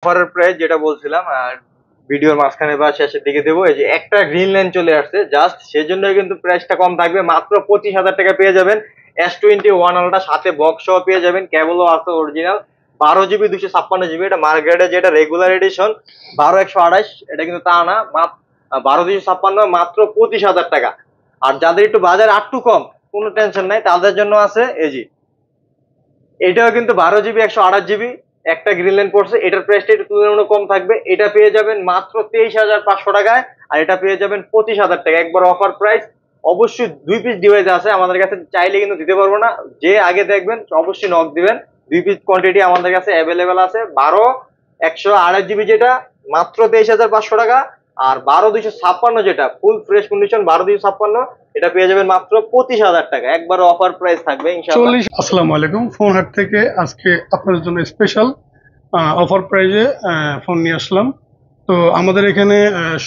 অফারের প্রাইস যেটা বলছিলাম আর ভিডিওর মাঝখানে বা শেষের দিকে দেবো, এই যে একটা গ্রিন লাইন চলে আসছে জাস্ট সেজন্য কিন্তু প্রাইসটা কম থাকবে, মাত্র 25,000 টাকা পেয়ে যাবেন। S21 আলটা সাথে বক্স সহ পেয়ে যাবেন, কেবলও আছে অরিজিনাল। 12 জিবি 256 জিবি, এটা মার্কেটে যেটা রেগুলার এডিশন 12/128, এটা কিন্তু তা না, 12/256 মাত্র 25,000 টাকা। আর যাদের একটু বাজার আটটু কম, কোনো টেনশন নাই, তাদের জন্য আছে এই যে এটাও কিন্তু 12 জিবি 128 জিবি, একটা গ্রিন লাইন পড়ছে, এটার প্রাইসটা একটু তুলনামূলক কম থাকবে, এটা পেয়ে যাবেন মাত্র 23,500 টাকায়। আর এটা পেয়ে যাবেন 25,000 টাকা, একবার অফার প্রাইস। অবশ্যই 2 পিস ডিভাইস আছে আমাদের কাছে, চাইলে কিন্তু দিতে পারবো না, যে আগে দেখবেন অবশ্যই নক দিবেন। 2 পিস কোয়ান্টিটি আমাদের কাছে অ্যাভেলেবেল আছে। 12/128 জিবি যেটা মাত্র 23,500 টাকা, আর 12/256 যেটা ফুল ফ্রেশ কন্ডিশন 12/256, এটা পেয়ে যাবেন মাত্র 25,000 টাকা, একবার অফার প্রাইস থাকবে ইনশাআল্লাহ। আসসালামু আলাইকুম, ফোন হাট থেকে আজকে আপনাদের জন্য স্পেশাল অফার প্রাইজে ফোন নিয়ে আসলাম। তো আমাদের এখানে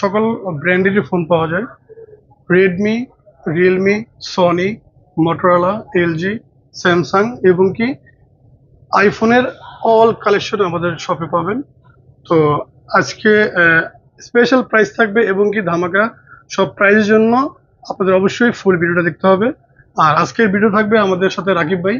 সকল ব্র্যান্ডেরই ফোন পাওয়া যায়, Redmi, Realme, Sony, Motorola, LG, Samsung এবং কি আইফোনের অল কালেকশন আমাদের শপে পাবেন। তো আজকে স্পেশাল প্রাইস থাকবে এবং কি ধামাকা সব প্রাইজের জন্য আপনাদের অবশ্যই ফুল ভিডিওটা দেখতে হবে। আর আজকের ভিডিও থাকবে আমাদের সাথে রাকিব ভাই।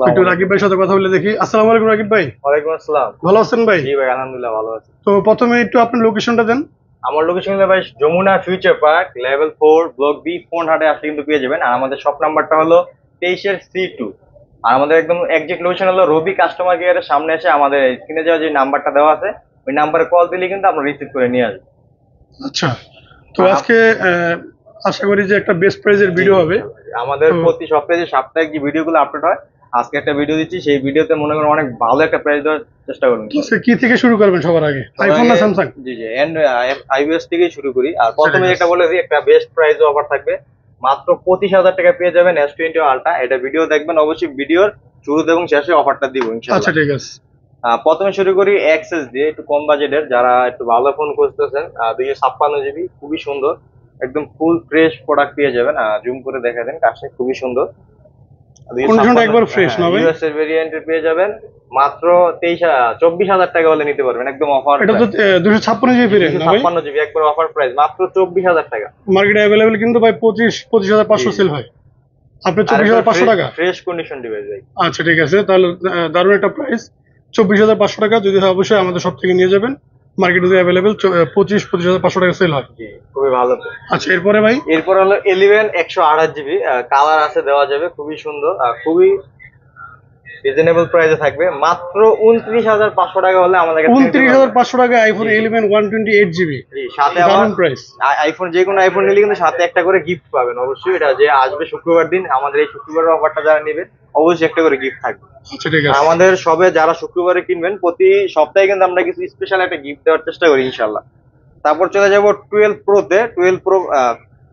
একটু রাকিব ভাইয়ের সাথে কথা বলে দেখি। আসসালামু আলাইকুম রাকিব ভাই। ওয়ালাইকুম আসসালাম। ভালো আছেন ভাই? জি ভাই, আলহামদুলিল্লাহ ভালো আছি। তো প্রথমে একটু আপনার লোকেশনটা দেন। আমার লোকেশন হলো ভাই Jamuna future park level 4 block B, phone হাটে আসলে কিন্তু পেয়ে যাবেন। আর আমাদের শপ নাম্বারটা হলো 23C2। আর আমাদের একদম এক্সাক্ট লোকেশন হলো রবি কাস্টমার কেয়ারের সামনে এসে আমাদের স্ক্রিনে যাওয়া যে নাম্বারটা দেওয়া আছে ওই নাম্বারে কল দিলে কিন্তু আমরা রিসিভ করে নিয়ে আসবো। আচ্ছা, তো আজকে আশা করি যে একটা বেস্ট প্রাইজের ভিডিও হবে। আমাদের প্রতি সপ্তাহে যে সাপ্তাহিক যে ভিডিওগুলো আপলোড হয়, আজকে একটা ভিডিও দিচ্ছি, সেই ভিডিওতে মনে করেন অনেক ভালো একটা প্রাইস দেওয়ার চেষ্টা করুন। কি থেকে শুরু করবেন সবার আগে, আইফোন না স্যামসাং? জি জি, আইওএস থেকেই শুরু করি। আর প্রথমে একটা বলে দিই, একটা বেস্ট প্রাইস অফার থাকবে, মাত্র 25,000 টাকা পেয়ে যাবেন S20 আলটা। এটা ভিডিও দেখবেন অবশ্যই, ভিডিওর শুরুতে এবং শেষে অফারটা দিব ইনশাআল্লাহ। আচ্ছা ঠিক আছে। প্রথমে শুরু করি এক্সএস দিয়ে, একটু কম বাজেটের, যারা একটু ভালো ফোন খুঁজতেছেন। 256 জিবি, খুবই সুন্দর, একদম ফুল ফ্রেশ প্রোডাক্ট পেয়ে যাবেন। জুম করে দেখা দেন, কাজটা খুবই সুন্দর। কন্ডিশনটা একবার ফ্রেশ না ভাই? ইউএস এর ভেরিয়েন্টের পেয়ে যাবেন মাত্র 24,000 টাকা হলে নিতে পারবেন, একদম অফার। এটা তো 256 জিবি ভেরিয়েন্ট না ভাই? 256 জিবি, একবার অফার প্রাইস মাত্র 24,000 টাকা। মার্কেটে अवेलेबल কিন্তু ভাই 25,500 সেল হয়, আপনি 24,500 টাকা ফ্রেশ কন্ডিশন ডিভাইস ভাই। আচ্ছা ঠিক আছে, তাহলে দারুণ একটা প্রাইস। 24,500 টাকা যদি হয় অবশ্যই আমাদের সব থেকে নিয়ে যাবেন। মার্কেটে अवेलेबल 25,500 টাকা সেল হয়। জি, খুবই ভালো। আচ্ছা এরপরে ভাই? এরপর হলো 11 128 জিবি, কালার আছে, দেওয়া যাবে, খুবই সুন্দর, খুবই রিজনেবল প্রাইসে থাকবে, মাত্র 29,500 টাকা হলে আমাদের কাছে। 29,500 টাকা আইফোন 11 128 জিবি, সাথে দারুণ প্রাইস। আইফোন, যে কোনো আইফোন নিলে কিন্তু সাথে একটা করে গিফট পাবেন অবশ্যই। এটা যে আসবে শুক্রবার দিন, আমাদের এই শুক্রবারের অফারটা যারা নেবে অবশ্যই একটা করে গিফট থাকবে। আচ্ছা ঠিক আছে। আমাদের সবে যারা শুক্রবারে কিনবেন, প্রতি সপ্তাহে কিন্তু আমরা কিছু স্পেশাল একটা গিফট দেওয়ার চেষ্টা করি ইনশাল্লাহ। তারপর চলে যাব 12 প্রোতে। 12 প্রো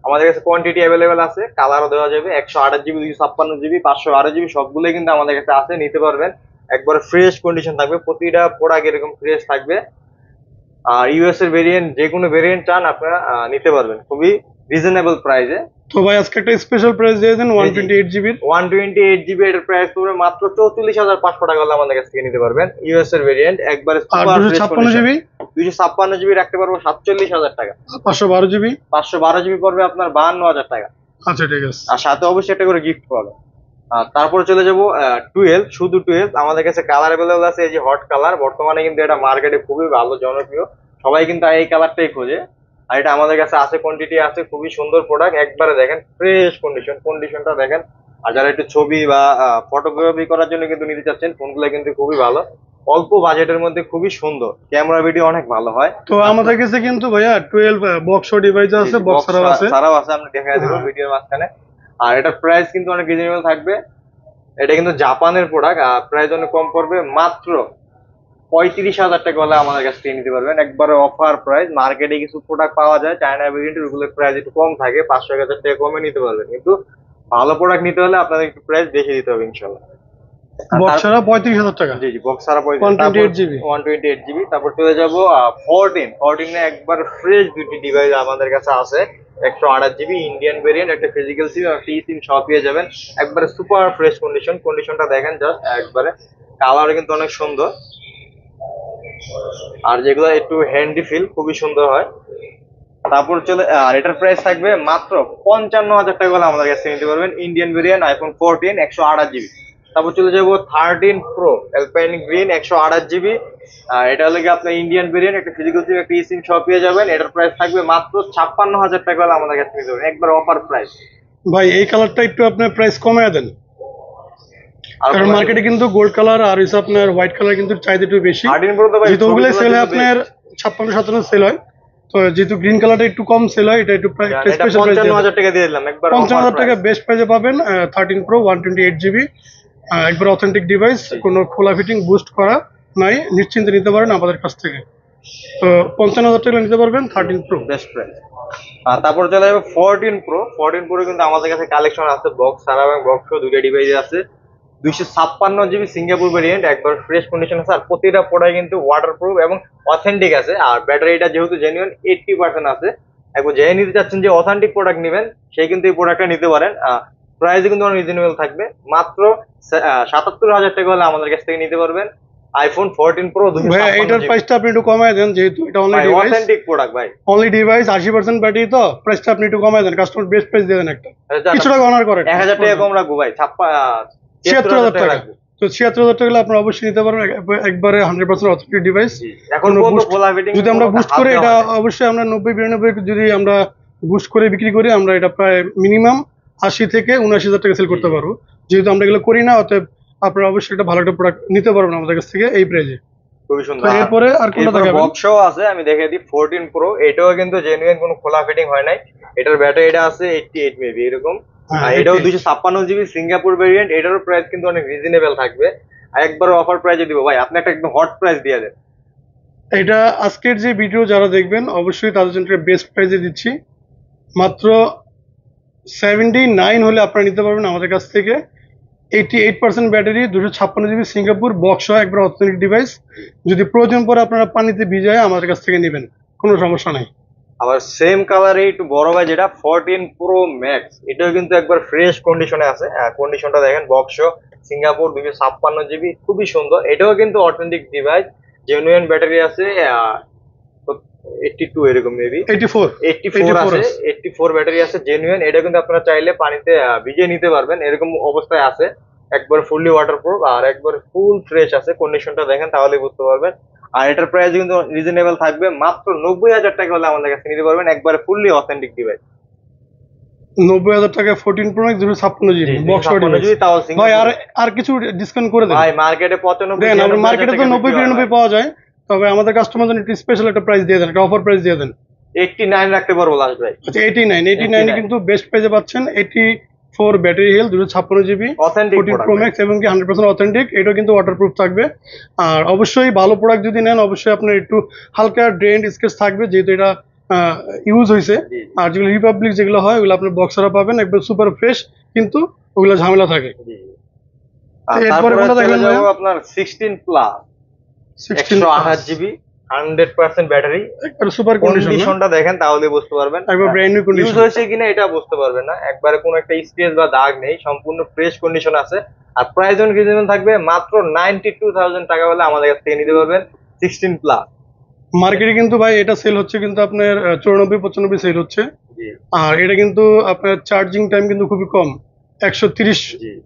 আমাদের কাছে কোয়ান্টিটি অ্যাভেলেবেল আছে, কালারও দেওয়া যাবে। 128 জিবি 256 জিবি 512 জিবি সবগুলোই কিন্তু আমাদের কাছে আছে, নিতে পারবেন। একবার ফ্রেশ কন্ডিশন থাকবে, প্রতিটা প্রোডাক্ট এরকম ফ্রেশ থাকবে। আর ইউএস এর ভেরিয়েন্ট, যে কোনো ভেরিয়েন্ট চান আপনারা নিতে পারবেন খুবই রিজনেবল প্রাইসে। তো ভাই আজকে একটা স্পেশাল প্রাইস দিয়ে দেন 128 জিবি। 128 জিবি এর প্রাইস পড়বে মাত্র 34,500 টাকা হলে আমাদের কাছ থেকে নিতে পারবেন। ইউএস এর ভেরিয়েন্ট একবারে সুপার ফ্রেশ কন্ডিশন। 256 জিবি রাখতে পারবো 47,000 টাকা। 512 জিবি? 512 জিবি পড়বে আপনার 52,000 টাকা। আচ্ছা ঠিক আছে। আর সাথে অবশ্যই একটা করে গিফট পাবেন। আর তারপরে চলে যাব 12, শুধু 12 আমাদের কাছে কালার অ্যাভেলেবল আছে। এই যে হট কালার, বর্তমানে কিন্তু এটা মার্কেটে খুবই ভালো জনপ্রিয়, সবাই কিন্তু এই কালারটাই খোঁজে। আর এটা আমাদের কাছে আছে, কোয়ান্টিটি আছে, খুবই সুন্দর প্রোডাক্ট, একবারে দেখেন ফ্রেশ কন্ডিশনটা দেখেন। আর যারা একটু ছবি বা ফটোগ্রাফি করার জন্য কিন্তু নিতে চাচ্ছেন, ফোনগুলো কিন্তু খুবই ভালো, অল্প বাজেটের মধ্যে খুবই সুন্দর, ক্যামেরা ভিডিও অনেক ভালো হয়। তো আমাদের কাছে কিন্তু ভাইয়া 12 বক্স ডিভাইস আছে, বক্স ছাড়াও আছে, আমরা দেখাই দেবো ভিডিওর মাঝখানে। আর এটার প্রাইস কিন্তু অনেক রিজনেবল থাকবে। এটা কিন্তু জাপানের প্রোডাক্ট, প্রাইস অনেক কম পড়বে, মাত্র 35,000 টাকা হলে আমাদের কাছ থেকে নিতে পারবেন, একবারে অফার প্রাইস। মার্কেটে কিছু প্রোডাক্ট পাওয়া যায় চায়না ভেরিয়েন্টের, ওগুলোর প্রাইস একটু কম থাকে, 500-1,000 টাকা কমে নিতে পারবেন, কিন্তু ভালো প্রোডাক্ট নিতে হলে আপনাদের একটু প্রাইস বেশি দিতে হবে ইনশাল্লাহ। বক্স ছাড়া 35,000 টাকা? জি জি, বক্স ছাড়া 128 জিবি। 128 জিবি। তারপর চলে যাব 14 একবার ফ্রেশ দুটি ডিভাইস আমাদের কাছে আছে। 128 জিবি ইন্ডিয়ান ভেরিয়েন্ট, একটা ফিজিক্যাল সিম আর টি সিম সব পেয়ে যাবেন, একবারে সুপার ফ্রেশ কন্ডিশনটা দেখেন জাস্ট একবারে। কালার কিন্তু অনেক সুন্দর। আর যেগুলো একটু হ্যান্ডি ফিল খুবই সুন্দর হয়। তারপর চলে আর এটার প্রাইস থাকবে মাত্র 55,000 টাকা হলে আমাদের কাছে নিতে পারবেন ইন্ডিয়ান ভেরিয়েন্ট আইফোন 14 128 জিবি। তারপর চলে যাবো 13 প্রো অ্যালপাইন গ্রিন 128 জিবি। এটা হলে কি আপনার ইন্ডিয়ান ভেরিয়েন্ট, একটা ফিজিক্যাল সিম একটা সিম সব পেয়ে যাবেন। এটার প্রাইস থাকবে মাত্র 56,000 টাকা হলে আমাদের কাছে নিতে পারবেন, একবার অফার প্রাইস। ভাই এই কালারটা একটু আপনার প্রাইস কমায় দেন, আর কারণ মার্কেটে কিন্তু গোল্ড কালার আর হচ্ছে আপনার হোয়াইট কালার কিন্তু চাহিদা একটু বেশি। 13 প্রো তো ভাই যেহেতু ওগুলো সেল হয় আপনার 56-57 সেল হয়, তো যেহেতু গ্রিন কালারটা একটু কম সেল হয়, এটা একটু এটা স্পেশাল প্রাইস 55,000 টাকা দিয়ে দিলাম, একবার 55,000 টাকা বেস্ট প্রাইসে পাবেন। 13 প্রো 128 জিবি, একবার অথেন্টিক ডিভাইস, কোনো খোলা ফিটিং বুস্ট করা নাই, নিশ্চিন্তে নিতে পারেন আমাদের কাছ থেকে। তো 55,000 টাকা নিতে পারবেন 13 প্রো বেস্ট প্রাইস। আর তারপর চলে যাবে 14 প্রো। 14 প্রো কিন্তু আমাদের কাছে কালেকশন আছে, বক্স ছাড়া এবং বক্স সহ দুইটা ডিভাইস আছে। 256 জিবি সিঙ্গাপুর ভেরিয়েন্ট, একবার ফ্রেশ কন্ডিশন আছে। আর প্রতিটা প্রোডাক্ট কিন্তু ওয়াটারপ্রুফ এবং অথেন্টিক আছে। আর ব্যাটারিটা যেহেতু জেনুইন 80% আছে, একবার যে নিতে চাচ্ছেন যে অথেন্টিক প্রোডাক্ট নেবেন সেই কিন্তু এই প্রোডাক্টটা নিতে পারেন। প্রাইস কিন্তু অনেক রিজনেবল থাকবে, মাত্র 77,000 টাকা হলে আমাদের কাছ থেকে নিতে পারবেন আইফোন 14 প্রো। ভাই এটার প্রাইসটা আপনি একটু কমায় দেন, যেহেতু এটা অথেন্টিক প্রোডাক্ট ভাই, অনলি ডিভাইস 80% ব্যাটারি, তো প্রাইসটা আপনি একটু কমায় দেন, কাস্টমার বেস্ট প্রাইস দিয়ে দেন একটা, কিছু টাকা অনার করেন। 1,000 টাকা কম রাখবো ভাই, 76,000 টাকা। তো 76,000 টাকা আপনারা অবশ্যই নিতে পারবেন, একবারে 100% অথেন্টিক ডিভাইস। এখন যদি আমরা বুস্ট করে এটা অবশ্যই আমরা 90-92 যদি আমরা বুস্ট করে বিক্রি করি, আমরা এটা প্রায় মিনিমাম 80 থেকে 79,000 টাকা সেল করতে পারবো। যেহেতু আমরা এগুলো করি না, অতএব আপনারা অবশ্যই একটা ভালো একটা প্রোডাক্ট নিতে পারবেন আমাদের কাছ থেকে এই প্রাইজে। খুবই সুন্দর। এরপরে আর কোনটা দেখাবেন? বক্সও আছে, আমি দেখিয়ে দিই 14 প্রো। এটাও কিন্তু জেনুইন, কোনো খোলা ফিটিং হয় নাই। এটার ব্যাটারিটা আছে 88 মেবি এরকম। এটাও 256 জিবি সিঙ্গাপুর ভেরিয়েন্ট। এটারও প্রাইস কিন্তু অনেক রিজনেবল থাকবে, একবার অফার প্রাইসে দিব ভাই। আপনি একটা একদম হট প্রাইস দিয়ে দেন। এটা আজকের যে ভিডিও যারা দেখবেন অবশ্যই তাদের জন্য বেস্ট প্রাইসে দিচ্ছি, মাত্র 79 হলে আপনারা নিতে পারবেন আমাদের কাছ থেকে। 88% ব্যাটারি, 256 জিবি সিঙ্গাপুর, বক্স সহ একবার অথেন্টিক ডিভাইস। যদি প্রয়োজন পড়ে আপনারা পানিতে ভিজায় আমাদের কাছ থেকে নেবেন, কোনো সমস্যা নাই। আবার সেম কালারে একটু বড় ভাই যেটা 14 প্রো ম্যাক্স, এটাও কিন্তু একবার ফ্রেশ কন্ডিশনে আছে। কন্ডিশনটা দেখেন, বক্স সিঙ্গাপুর 256 জিবি, খুবই সুন্দর। এটাও কিন্তু অথেন্টিক ডিভাইস, জেনুইন ব্যাটারি আছে 82 এরকম মেবি, 84 আছে, 84 ব্যাটারি আছে জেনুইন। এটা কিন্তু আপনারা চাইলে পানিতে ভিজিয়ে নিতে পারবেন, এরকম অবস্থায় আছে। একবার ফুললি ওয়াটারপ্রুফ আর একবার ফুল ফ্রেশ আছে। কন্ডিশনটা দেখেন তাহলে বুঝতে পারবেন। আর এটার প্রাইস কিন্তু রিজনেবল থাকবে, মাত্র 90,000 টাকা হলে আমাদের কাছে নিতে পারবেন, একবারে ফুললি অথেন্টিক ডিভাইস। 90,000 টাকা 14 pro max 256 GB box device. তাও ভাই আর কিছু ডিসকাউন্ট করে দেন ভাই, মার্কেটে 95 দেন। মার্কেটে তো 90-92 পাওয়া যায়, তবে আমাদের কাস্টমার জন্য একটু স্পেশাল একটা প্রাইস দিয়ে দেন, একটা অফার প্রাইস দিয়ে দেন। 89 রাখতে পারবো লাস্ট ভাই। আচ্ছা 89 কিন্তু বেস্ট প্রাইসে পাচ্ছেন। 84 battery health, 256 GB, authentic 14 pro max এবং কি 100% অথেন্টিক। এটা কিন্তু ওয়াটারপ্রুফ থাকবে। আর অবশ্যই ভালো প্রোডাক্ট যদি নেন, অবশ্যই আপনার একটু হালকা ড্রেন্ড স্কেচ থাকবে, যেহেতু এটা ইউজ হয়েছে। আর যেগুলো রিপাবলিক যেগুলো হয় ওগুলো আপনার বক্সারা পাবেন, একবার সুপার ফ্রেশ, কিন্তু ওগুলো ঝামেলা থাকে। এরপরে কোনটা দেখবেন আপনার 16 প্লাস 128 জিবি 100% ব্যাটারি, একবার সুপার কন্ডিশনটা দেখেন তাহলে বুঝতে পারবেন, একবার ব্র্যান্ড নিউ কন্ডিশন ইউজ হয়েছে কিনা এটা বুঝতে পারবেন না। একবারে কোনো একটা স্ক্র্যাচ বা দাগ নেই, সম্পূর্ণ ফ্রেশ কন্ডিশন আছে। আর প্রাইস অন রিজনেবল থাকবে, মাত্র 92,000 টাকা হলে আমাদের কাছ থেকে নিতে পারবেন 16 প্লাস। মার্কেটে কিন্তু ভাই এটা সেল হচ্ছে কিন্তু আপনার 94-95 সেল হচ্ছে। আর এটা কিন্তু আপনার চার্জিং টাইম কিন্তু খুবই কম, 130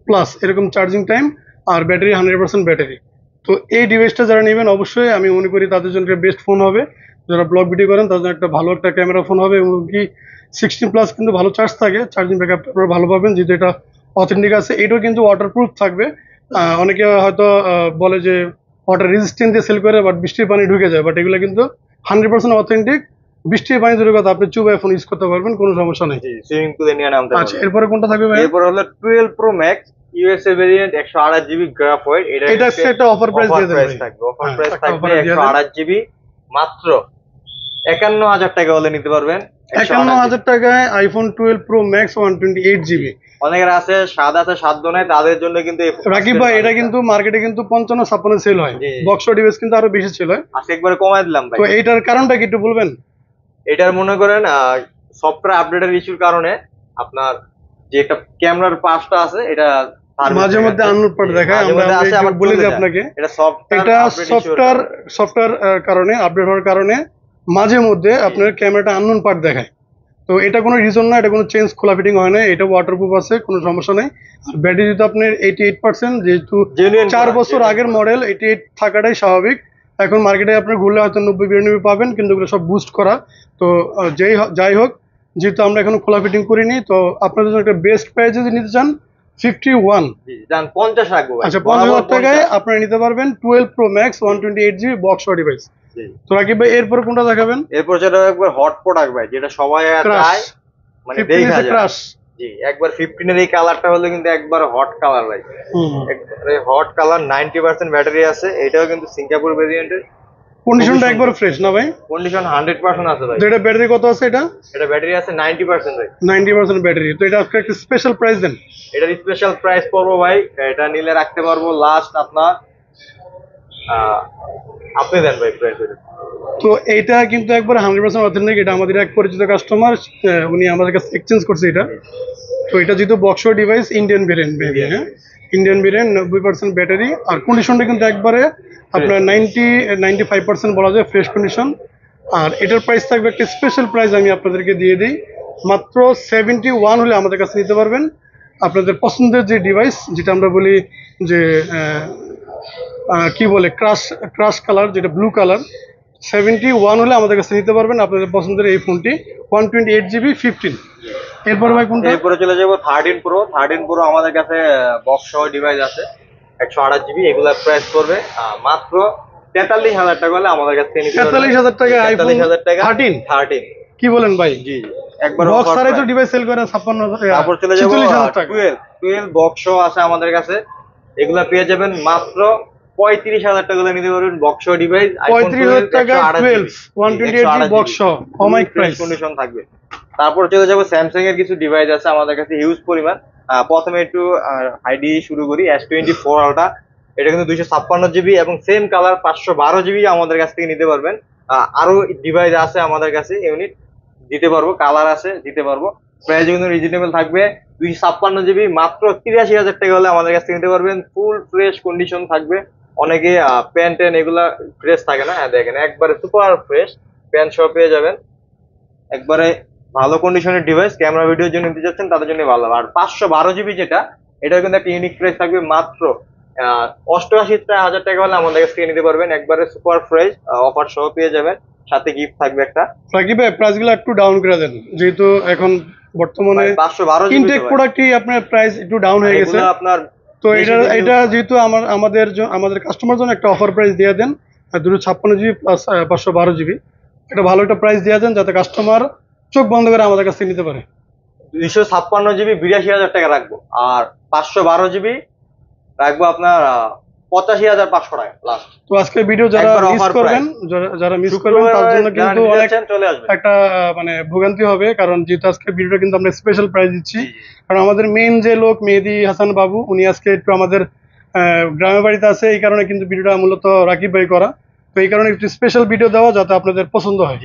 প্লাস এরকম চার্জিং টাইম। আর ব্যাটারি 100% ব্যাটারি। তো এই ডিভাইসটা যারা নেবেন অবশ্যই আমি মনে করি তাদের জন্য বেস্ট ফোন হবে। যারা ব্লগ ভিডিও করেন তাদের জন্য একটা ভালো একটা ক্যামেরা ফোন হবে, এবং কি 16 প্লাস কিন্তু ভালো চার্জ থাকে, চার্জিং ব্যাকআপ আপনারা ভালো পাবেন, যেহেতু এটা অথেন্টিক আছে। এটাও কিন্তু ওয়াটারপ্রুফ থাকবে। অনেকে হয়তো বলে যে ওয়াটার রেজিস্ট্যান্ট দিয়ে সেল করে, বাট বৃষ্টির পানি ঢুকে যায়, বাট এগুলো কিন্তু 100% অথেন্টিক। বৃষ্টির পানি দূরের কথা, আপনি চুবাই ফোন ইউজ করতে পারবেন, কোনো সমস্যা নেই। সুইমিং পুলে নিয়ে নামতে পারবেন। আচ্ছা এরপরে কোনটা থাকবে ভাই? এরপর হলো 12 pro max USA variant 128 GB graphite. এটা একটা অফার প্রাইস দিয়ে দেন। থাকবে অফার প্রাইস থাকবে 128 জিবি মাত্র 51,000 টাকা হলে নিতে পারবেন। 51,000 টাকায় আইফোন 12 প্রো ম্যাক্স 128 জিবি। অনেকের আছে স্বাদ আছে সাধ্য নাই, তাদের জন্য কিন্তু রাকিব ভাই এটা কিন্তু মার্কেটে কিন্তু 55-56 সেল হয়, বক্স ডিভাইস কিন্তু আরো বেশি সেল হয়। আজকে একবারে কমায় দিলাম ভাই। তো এইটার কারণটা কি একটু বলবেন? এটার মনে করেন সফটওয়্যার আপডেটের ইস্যুর কারণে আপনার যে একটা ক্যামেরার পাশটা আছে এটা মাঝে মধ্যে আননোন পার্ট দেখায়, আমরা একটু বলে দিই আপনাকে। এটা সফটওয়্যার কারণে আপডেট হওয়ার কারণে মাঝে মধ্যে আপনার ক্যামেরাটা আননোন পার্ট দেখায়। তো এটা কোনো রিজন না, এটা কোনো চেঞ্জ খোলা ফিটিং হয় না, এটা ওয়াটারপ্রুফ আছে, কোনো সমস্যা নেই। আর ব্যাটারি যেহেতু আপনার 88%, যেহেতু 4 বছর আগের মডেল, 88 থাকাটাই স্বাভাবিক। এখন মার্কেটে আপনার ঘুরলে হয়তো 90-92 পাবেন, কিন্তু এগুলো সব বুস্ট করা। তো যাই হোক, যেহেতু আমরা এখন খোলা ফিটিং করিনি, তো আপনাদের জন্য একটা বেস্ট প্রাইস যদি নিতে চান 51, 50 রাখবো। আচ্ছা 50,000 টাকায় আপনারা নিতে পারবেন 12 Pro Max 128GB box device. তো রাকিব ভাই, এরপর কোনটা দেখাবেন? এরপর যেটা একবার হট প্রোডাক্ট ভাই, যেটা সবাই চায়, মানে দেখা যায় ক্রাশ। জি, একবার 15 এর এই কালারটা হলো কিন্তু একবার হট কালার ভাই, একবারে হট কালার। 90% ব্যাটারি আছে, এটাও কিন্তু সিঙ্গাপুর ভেরিয়েন্টের। কন্ডিশনটা একবার ফ্রেশ না ভাই? কন্ডিশন 100% আছে ভাই। যেটা ব্যাটারি কত আছে? এটা ব্যাটারি আছে 90% ভাই। 90% ব্যাটারি। তো এটা একটা স্পেশাল প্রাইস দেন। এটার স্পেশাল প্রাইস পড়বো ভাই, এটা নিলে রাখতে পারবো লাস্ট আপনার, আপনি দেন ভাই প্রাইস। তো এইটা কিন্তু একবার 100% অথেন্টিক। এটা আমাদের এক পরিচিত কাস্টমার, উনি আমাদের কাছে এক্সচেঞ্জ করছে এটা। তো এটা যেহেতু বক্স ডিভাইস, ইন্ডিয়ান ভেরিয়েন্ট, হ্যাঁ ইন্ডিয়ান ভেরিয়েন্ট, 90% ব্যাটারি। আর কন্ডিশনটা কিন্তু একবারে আপনার 95% বলা যায় ফ্রেশ কন্ডিশন। আর এটার প্রাইস থাকবে একটা স্পেশাল প্রাইস, আমি আপনাদেরকে দিয়ে দিই, মাত্র 71 হলে আমাদের কাছে নিতে পারবেন আপনাদের পছন্দের যে ডিভাইস, যেটা আমরা বলি যে কি বলে ক্রাশ কালার, যেটা ব্লু কালার। 71 হলে আমাদের কাছে নিতে পারবেন আপনাদের পছন্দের এই ফোনটি 128GB 15। এরপর ভাই কোনটা? এরপরে চলে যাবো 13 Pro। 13 Pro আমাদের কাছে বক্স সহ ডিভাইস আছে, 128GB। এগুলা প্রাইস করবে মাত্র 43,000 টাকা হলে আমাদের কাছ থেকে নিতে পারবেন। 43,000 টাকা আইফোন 43,000 টাকা 13। কি বলেন ভাই? জি একবার বক্স ছাড়াই তো ডিভাইস সেল করে 56,000। তারপর চলে যাবো 12 বক্স সহ আছে আমাদের কাছে, এগুলা পেয়ে যাবেন মাত্র 35,000 টাকা হলে নিতে পারবেন বক্স সহ ডিভাইস। 35,000 টাকা 12 128GB বক্স সহ, অমাইক প্রাইস কন্ডিশন থাকবে। তারপর চলে যাবো স্যামসাং এর কিছু ডিভাইস আছে আমাদের কাছে হিউজ পরিমাণ। প্রথমে একটু আইডি শুরু করি, S24 Ultra। এটা কিন্তু 256GB এবং সেম কালার 512GB আমাদের কাছ থেকে নিতে পারবেন। আরো ডিভাইস আছে আমাদের কাছে, ইউনিট দিতে পারবো, কালার আছে দিতে পারবো। প্রাইস কিন্তু রিজনেবল থাকবে। 256GB মাত্র 83,000 টাকা হলে আমাদের কাছ থেকে নিতে পারবেন। ফুল ফ্রেশ কন্ডিশন থাকবে। অনেকে প্যান্ট টেন এগুলা ফ্রেশ থাকে না, হ্যাঁ দেখেন একবারে সুপার ফ্রেশ প্যান্ট সহ পেয়ে যাবেন। একবারে ভালো কন্ডিশনের ডিভাইস, ক্যামেরা ভিডিওর জন্য নিতে চাচ্ছেন তাদের জন্য ভালো। আর 512GB যেটা, এটার কিন্তু একটা ইউনিক প্রাইস থাকবে মাত্র 88,000 টাকা হলে আমাদের কাছ থেকে নিতে পারবেন। একবারে সুপার ফ্রেশ অফার সহ পেয়ে যাবেন, সাথে গিফট থাকবে একটা। রাকিব ভাই, প্রাইসগুলো একটু ডাউন করে দেন, যেহেতু এখন বর্তমানে 512GB ইনটেক প্রোডাক্টই আপনার প্রাইস একটু ডাউন হয়ে গেছে আপনার। তো এটা যেহেতু আমাদের কাস্টমার জন্য একটা অফার প্রাইস দিয়ে দেন, 256GB প্লাস 512GB। এটা ভালো একটা প্রাইস দিয়ে দেন, যাতে কাস্টমার চোখ বন্ধ করে আমাদের কাছ থেকে নিতে পারে। 256GB 82,000 টাকা রাখবো, আর 512GB রাখবো আপনার 85,500 টাকা লাস্ট। তো আজকে ভিডিও যারা মিস করবেন তার জন্য কিন্তু অনেক একটা মানে ভোগান্তি হবে, কারণ যেহেতু আজকে ভিডিওটা কিন্তু আমরা স্পেশাল প্রাইস দিচ্ছি। কারণ আমাদের মেইন যে লোক মেহেদি হাসান বাবু, উনি আজকে একটু আমাদের গ্রামের বাড়িতে আছে, এই কারণে কিন্তু ভিডিওটা মূলত রাকিব ভাই করা। তো এই কারণে একটু স্পেশাল ভিডিও দেওয়া, যাতে আপনাদের পছন্দ হয়।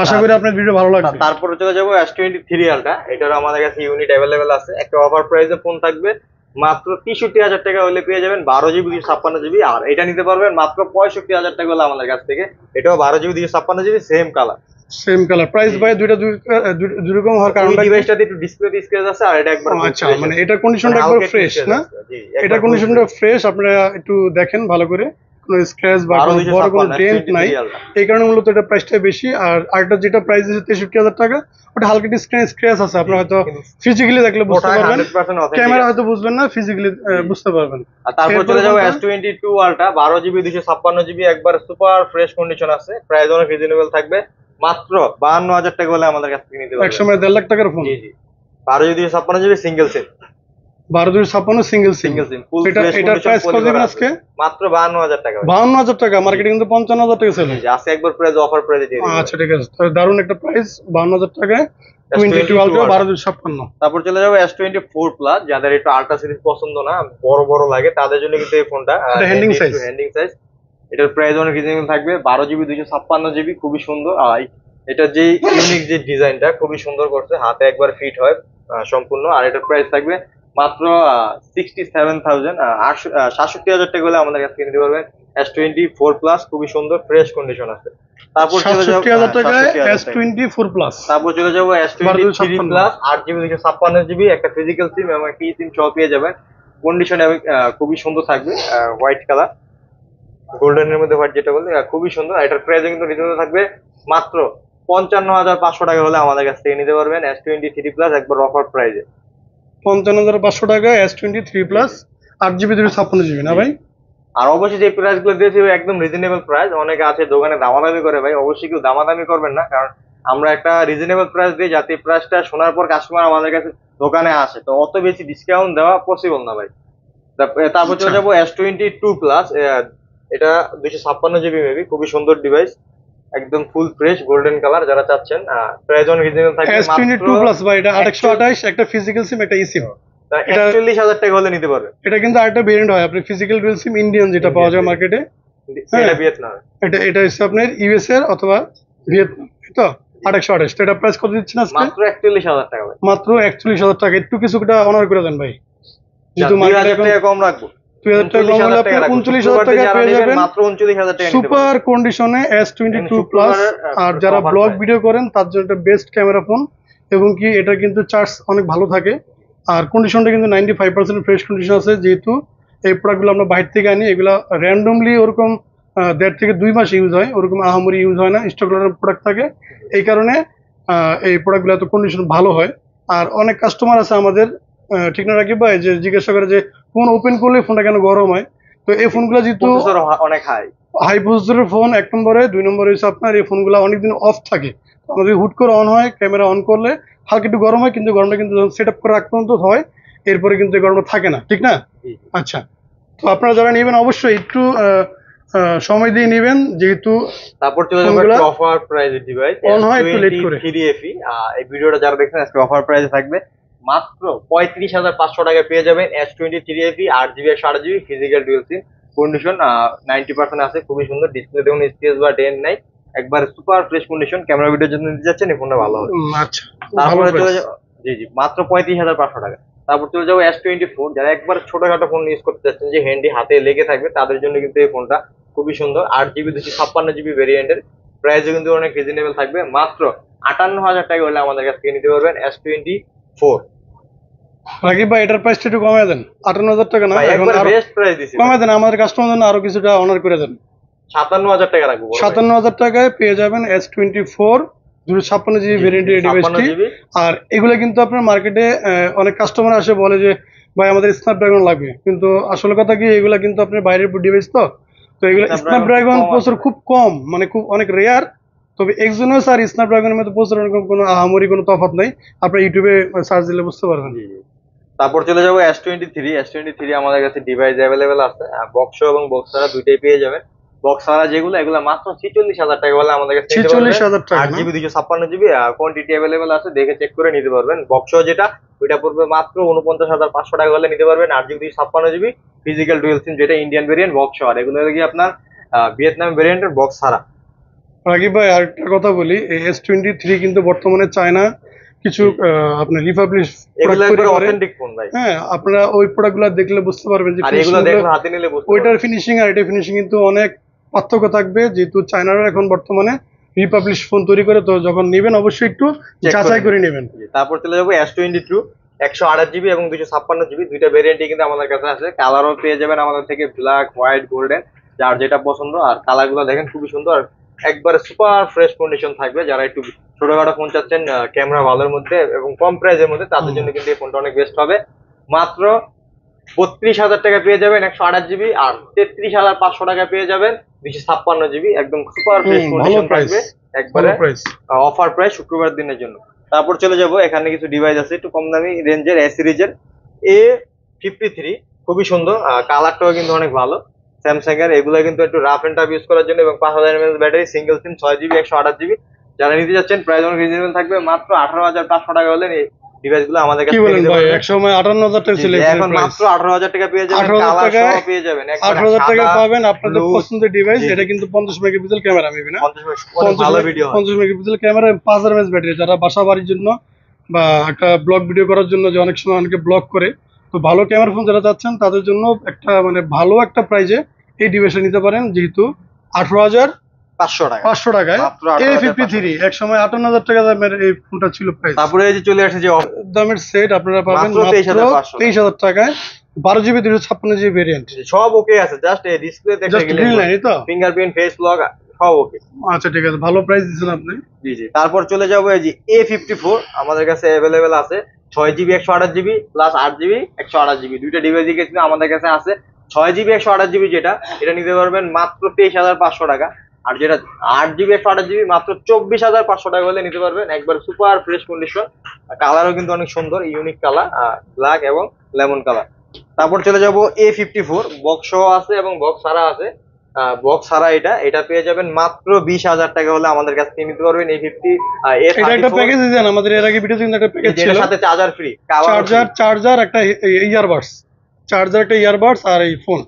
আশা করি আপনার ভিডিও ভালো লাগবে। তারপরে চলে যাবো S23 Ultra। এটার আমাদের কাছে ইউনিট অ্যাভেলেবেল আছে, একটা অফার প্রাইসে ফোন থাকবে মাত্র 63,000 টাকা হলে পেয়ে যাবেন 12GB 256GB। আর এটা নিতে পারবেন মাত্র 65,000 টাকা হলে আমাদের কাছ থেকে। এটাও 12GB 256GB same colour price ভাই দুই রকম হওয়ার কারণ ডিভাইসটাতে একটু ডিসপ্লে স্ক্র্যাচ আছে, আর এটা একবার আচ্ছা মানে এটা কন্ডিশনটা একবার ফ্রেশ না? এটা কন্ডিশনটা ফ্রেশ, আপনারা একটু দেখেন ভালো করে, কোনো স্ক্র্যাচ বা বড় কোনো ডেন্ট নাই, এই কারণে মূলত এটা প্রাইসটা বেশি। আর আরেকটা যেটা প্রাইস আছে 63,000 টাকা, ওটা হালকা একটু স্ক্র্যাচ আছে, আপনারা হয়তো ফিজিক্যালি দেখলে বুঝতে পারবেন, ক্যামেরা হয়তো বুঝবেন না, ফিজিক্যালি বুঝতে পারবেন। আর তারপর চলে যাবো S22 Ultra 12GB 256GB, একবার সুপার ফ্রেশ কন্ডিশন আছে, প্রাইস অনেক রিজনেবল থাকবে, মাত্র 52,000 টাকা হলে আমাদের কাছ থেকে নিতে পারবেন। একসময় 1.5 লাখ টাকার ফোন। জি জি, 12GB 256GB সিঙ্গেল সিম। 12/56 সিঙ্গেল সিম। এটা প্রাইস কত দিবেন আজকে? মাত্র 52,000 টাকা। 52,000 টাকা, মার্কেটে কিন্তু 55,000 টাকা সেল হয়। আজকে একবার প্রাইস অফার প্রাইসে দিয়ে দিই। আচ্ছা ঠিক আছে, তাহলে দারুণ একটা প্রাইস, 52,000 টাকায় 22 Ultra 12/56। তারপর চলে যাবো S24 Plus। যাদের একটু আল্ট্রা সিরিজ পছন্দ না, বড় বড় লাগে, তাদের জন্য কিন্তু এই ফোনটা হ্যান্ডিং সাইজ। এটার প্রাইস অনেক রিজনেবল থাকবে, 12GB 256GB, খুবই সুন্দর। আর এটা যে ইউনিক যে ডিজাইনটা খুবই সুন্দর করছে, হাতে একবার ফিট হয় সম্পূর্ণ। আর এটার প্রাইস থাকবে মাত্র 67,000 67,000 টাকা হলে আমাদের কাছ থেকে নিতে পারবেন S24 প্লাস, খুবই সুন্দর ফ্রেশ কন্ডিশন আছে। তারপর চলে যাবো 67,000 টাকায় 67,000 টাকা। S24 plus. তারপর চলে যাবো S23 প্লাস, 8 জিবি 256 জিবি, একটা ফিজিক্যাল সিম এবং একটা সিম সহ পেয়ে যাবেন। কন্ডিশন খুবই সুন্দর থাকবে, হোয়াইট কালার, গোল্ডেনের মধ্যে হোয়াইট যেটা বলে, খুবই সুন্দর। এটার প্রাইস কিন্তু রিজনেবল থাকবে, মাত্র 55,500 টাকা হলে আমাদের কাছ থেকে নিতে পারবেন S23 প্লাস, একবার অফার প্রাইজে। 55,500 টাকায় S23 প্লাস 8 জিবি 256 জিবি না ভাই? আর অবশ্যই যে প্রাইস গুলো দিয়েছি ভাই একদম রিজনেবল প্রাইস। অনেকে আছে দোকানে দামাদামি করে, ভাই অবশ্যই কেউ দামাদামি করবেন না, কারণ আমরা একটা রিজনেবল প্রাইস দিই যাতে প্রাইসটা শোনার পর কাস্টমার আমাদের কাছে দোকানে আসে। তো অত বেশি ডিসকাউন্ট দেওয়া পসিবল না ভাই। তারপর চলে যাবো S22 প্লাস, এটা 256 জিবি মেবি, খুবই সুন্দর ডিভাইস, একদম ফুল ফ্রেশ গোল্ডেন কালার। যারা চাচ্ছেন প্রাইস অন রিজনেবল থাকবে, S22 প্লাস ভাই, এটা 828, একটা ফিজিক্যাল সিম একটা eSIM। 41,000 টাকা হলে নিতে পারবেন। এটা কিন্তু আরেকটা ভেরিয়েন্ট হয়, আপনি ফিজিক্যাল ডুয়াল সিম ইন্ডিয়ান যেটা পাওয়া যায় মার্কেটে, এটা ভিয়েতনাম। এটা হচ্ছে আপনার ইউএস এর অথবা ভিয়েতনাম, তো 828। তো এটা প্রাইস কত দিচ্ছেন আজকে? মাত্র 41,000 টাকা ভাই। মাত্র 41,000 টাকা। একটু কিছুটা অনার করে দেন ভাই, যেহেতু 2,000 টাকা কম রাখবো, 2,000 টাকা কম হলে আপনি 39,000 টাকা পেয়ে যাবেন মাত্র 39,000 টাকা। সুপার কন্ডিশনে S22 প্লাস। আর যারা ব্লগ ভিডিও করেন তার জন্য একটা বেস্ট ক্যামেরা ফোন, এবং কি এটা কিন্তু চার্জ অনেক ভালো থাকে, আর কন্ডিশনটা কিন্তু 95% ফ্রেশ কন্ডিশন আছে। যেহেতু এই প্রোডাক্টগুলো আমরা বাইরে থেকে আনি, এগুলো র্যান্ডমলি ওরকম 1.5 থেকে 2 মাস ইউজ হয়, ওরকম আহামরি ইউজ হয় না, স্টক প্রোডাক্ট থাকে। এই কারণে এই প্রোডাক্টগুলো এত কন্ডিশন ভালো হয়। আর অনেক কাস্টমার আছে আমাদের, ঠিক না রাকিব ভাই, যে জিজ্ঞাসা করে যে ফোন ওপেন করলে ফোনটা কেন গরম হয়। তো এই ফোনগুলো যেহেতু অনেক হাই প্রসেসরের ফোন, 1 নম্বরে, 2 নম্বরে হচ্ছে আপনার এই ফোনগুলো অনেকদিন অফ থাকে। আমাদের হুট করে অন হয়, ক্যামেরা অন করলে হালকা একটু গরম হয়, কিন্তু গরমটা কিন্তু সেট আপ করে রাখতে পর্যন্ত হয়, এরপরে কিন্তু এই গরমটা থাকে না, ঠিক না? আচ্ছা, তো আপনারা যারা নেবেন অবশ্যই একটু সময় দিয়ে নেবেন, যেহেতু তারপর চলে যাবো অফার প্রাইজে ডিভাইস অন হয় একটু লেট করে। 3FE, এই ভিডিওটা যারা দেখছেন আজকে অফার প্রাইজে থাকবে, মাত্র 35,500 টাকায় পেয়ে যাবেন S23FE, 8 GB 128 GB physical dual SIM. Condition 90% আছে, খুবই সুন্দর। ডিসপ্লে দেখুন স্পেস বা ডেন নাই, একবার সুপার ফ্রেশ কন্ডিশন। ক্যামেরা ভিডিওর জন্য নিতে যাচ্ছেন, এই ফোনটা ভালো হবে। আচ্ছা, তারপরে চলে যাবো, জি মাত্র 35,500 টাকা। তারপর চলে যাবো S24, যারা একবার ছোটখাটো ফোন ইউজ করতে চাচ্ছেন, যে হ্যান্ডি হাতে লেগে থাকবে, তাদের জন্য কিন্তু এই ফোনটা খুবই সুন্দর। 8 জিবি 256 জিবি ভেরিয়েন্টের, প্রাইসও কিন্তু অনেক রিজনেবল থাকবে, মাত্র 58,000 টাকা হলে আমাদের কাছ থেকে নিতে পারবেন S24। রাকিব ভাই, এটার প্রাইসটা একটু কমায় দেন, 58,000 টাকা না, এখন বেস্ট প্রাইস দিছি, কমায় দেন, আমাদের কাস্টমার জন্য আরো কিছুটা অনার করে দেন। 57,000 টাকা রাখবো। 57,000 টাকায় পেয়ে যাবেন S24 256 জিবি ভেরিয়েন্টের ডিভাইসটি। আর এগুলো কিন্তু আপনার মার্কেটে অনেক কাস্টমার আসে বলে যে ভাই আমাদের স্ন্যাপড্রাগন লাগবে, কিন্তু আসলে কথা কি, এগুলা কিন্তু আপনার বাইরের ডিভাইস, তো এগুলো স্ন্যাপড্রাগন প্রসেসর খুব কম, মানে খুব অনেক রেয়ার। তবে এক্সিনোস আর স্ন্যাপড্রাগনের মধ্যে প্রসেসর কোনো আহামরি কোনো তফাৎ নাই, আপনার ইউটিউবে সার্চ দিলে বুঝতে পারবেন। তারপর চলে যাবো S23 আমাদের কাছে ডিভাইস অ্যাভেলেবেল আছে, বক্স এবং বক্স ছাড়া দুইটাই পেয়ে যাবেন। বক্স ছাড়া যেগুলো, এগুলো মাত্র 46,000 টাকা বলে আমাদের কাছে 46,000 টাকা, 8 জিবি 256 জিবি, কোয়ান্টিটি অ্যাভেলেবেল আছে, দেখে চেক করে নিতে পারবেন। বক্স যেটা, ওইটা পড়বে মাত্র 49,500 টাকা হলে নিতে পারবেন, 8 জিবি 256 জিবি ফিজিক্যাল ডুয়াল সিম, যেটা ইন্ডিয়ান ভেরিয়েন্ট বক্স আর এগুলো কি আপনার ভিয়েতনাম ভেরিয়েন্টের বক্স ছাড়া। রাকিব ভাই, আরেকটা কথা বলি, এই S23 কিন্তু বর্তমানে চায়না কিছু আপনার রিপাবলিশ অথেন্টিক ফোন ভাই। হ্যাঁ, আপনারা ওই প্রোডাক্টগুলো দেখলে বুঝতে পারবেন যে হাতে নিলে ওইটার ফিনিশিং আর এটা ফিনিশিং কিন্তু অনেক পার্থক্য থাকবে, যেহেতু চায়নারা এখন বর্তমানে রিপাবলিশ ফোন তৈরি করে। তো যখন নেবেন অবশ্যই একটু যাচাই করে নেবেন। তারপর চলে যাবো S22, 128 জিবি এবং 256 জিবি, দুইটা ভেরিয়েন্টই কিন্তু আমাদের কাছে আছে। কালারও পেয়ে যাবেন আমাদের থেকে, ব্ল্যাক, হোয়াইট, গোল্ডেন, যার যেটা পছন্দ। আর কালার গুলো দেখেন খুবই সুন্দর, একবারে সুপার ফ্রেশ কন্ডিশন থাকবে। যারা একটু ছোটখাটো ফোন চাচ্ছেন ক্যামেরা ভালোর মধ্যে এবং কম প্রাইসের মধ্যে, তাদের জন্য কিন্তু এই ফোনটা অনেক বেস্ট হবে। মাত্র 32,000 টাকা পেয়ে যাবেন 128 জিবি, আর 33,500 টাকা পেয়ে যাবেন 256 জিবি, একদম সুপার ফ্রেশ কন্ডিশন থাকবে, একবারে অফার প্রাইস শুক্রবার দিনের জন্য। তারপর চলে যাব, এখানে কিছু ডিভাইস আছে একটু কম দামি রেঞ্জের, এ সিরিজের A53, খুবই সুন্দর, কালারটাও কিন্তু অনেক ভালো স্যামসাং এর। এগুলো কিন্তু একটু রাফ এন্ড টাফ ইউজ করার জন্য, এবং 5000 mAh ব্যাটারি, সিঙ্গেল সিম, 6 জিবি 128 জিবি। যারা নিতে যাচ্ছেন প্রাইস অনেক রিজনেবল থাকবে, মাত্র 18,500 টাকা হলে এই ডিভাইস গুলো আমাদের কাছে নিতে পারবেন। এক সময় 58,000 টাকা ছিল, এখন মাত্র 18,000 টাকা পেয়ে যাবেন, কালার সহ পেয়ে যাবেন, 18,000 টাকা পাবেন আপনাদের পছন্দের ডিভাইস। এটা কিন্তু 50 মেগাপিক্সেল ক্যামেরা, মেবি না 50 মেগাপিক্সেল ক্যামেরা, 5000 mAh ব্যাটারি। যারা বাসা বাড়ির জন্য বা একটা ব্লগ ভিডিও করার জন্য, যে অনেক সময় অনেকে ব্লগ করে, তো ভালো ক্যামেরা ফোন যারা চাচ্ছেন তাদের জন্য একটা মানে ভালো একটা প্রাইজে এই ডিভাইসটা নিতে পারেন, যেহেতু 18,500 500 টাকা টাকায় মাত্র A53 এক সময় 58,000 টাকা দামের এই ফোনটা ছিল প্রাইস। তারপরে এই যে চলে আসছে যে দামের সেট আপনারা পাবেন মাত্র মাত্র 23,500 23,000 টাকায় 12GB 256GB ভেরিয়েন্ট। সব ওকে আছে, জাস্ট এই ডিসপ্লেতে একটা জাস্ট গ্রিন লাইন তো। ফিঙ্গারপ্রিন্ট ফেস লক সব ওকে। আচ্ছা ঠিক আছে, ভালো প্রাইস দিচ্ছেন আপনি। জি জি। তারপর চলে যাবো এই যে A54 আমাদের কাছে অ্যাভেলেবেল আছে 6GB 128GB plus 8GB 128GB দুইটা ডিভাইস কিন্তু আমাদের কাছে আছে। 6GB 128GB যেটা এটা নিতে পারবেন মাত্র 23,500 টাকা, আর যেটা 8GB 128GB মাত্র 24,500 টাকা হলে নিতে পারবেন, একবার সুপার ফ্রেশ কন্ডিশন। কালারও কিন্তু অনেক সুন্দর, ইউনিক কালার, ব্ল্যাক এবং লেমন কালার। তারপর চলে যাবো A54 বক্স সহ আছে এবং বক্স ছাড়া আছে। বক্স ছাড়া এটা পেয়ে যাবেন মাত্র 20,000 টাকা হলে আমাদের কাছ থেকে নিতে পারবেন। এটা একটা প্যাকেজ দিয়েছেন আমাদের এর আগে ভিডিওতে, কিন্তু একটা প্যাকেজ ছিল সাথে চার্জার ফ্রি, চার্জার একটা ইয়ারবাডস, চার্জার একটা ইয়ারবাডস আর এই ফোন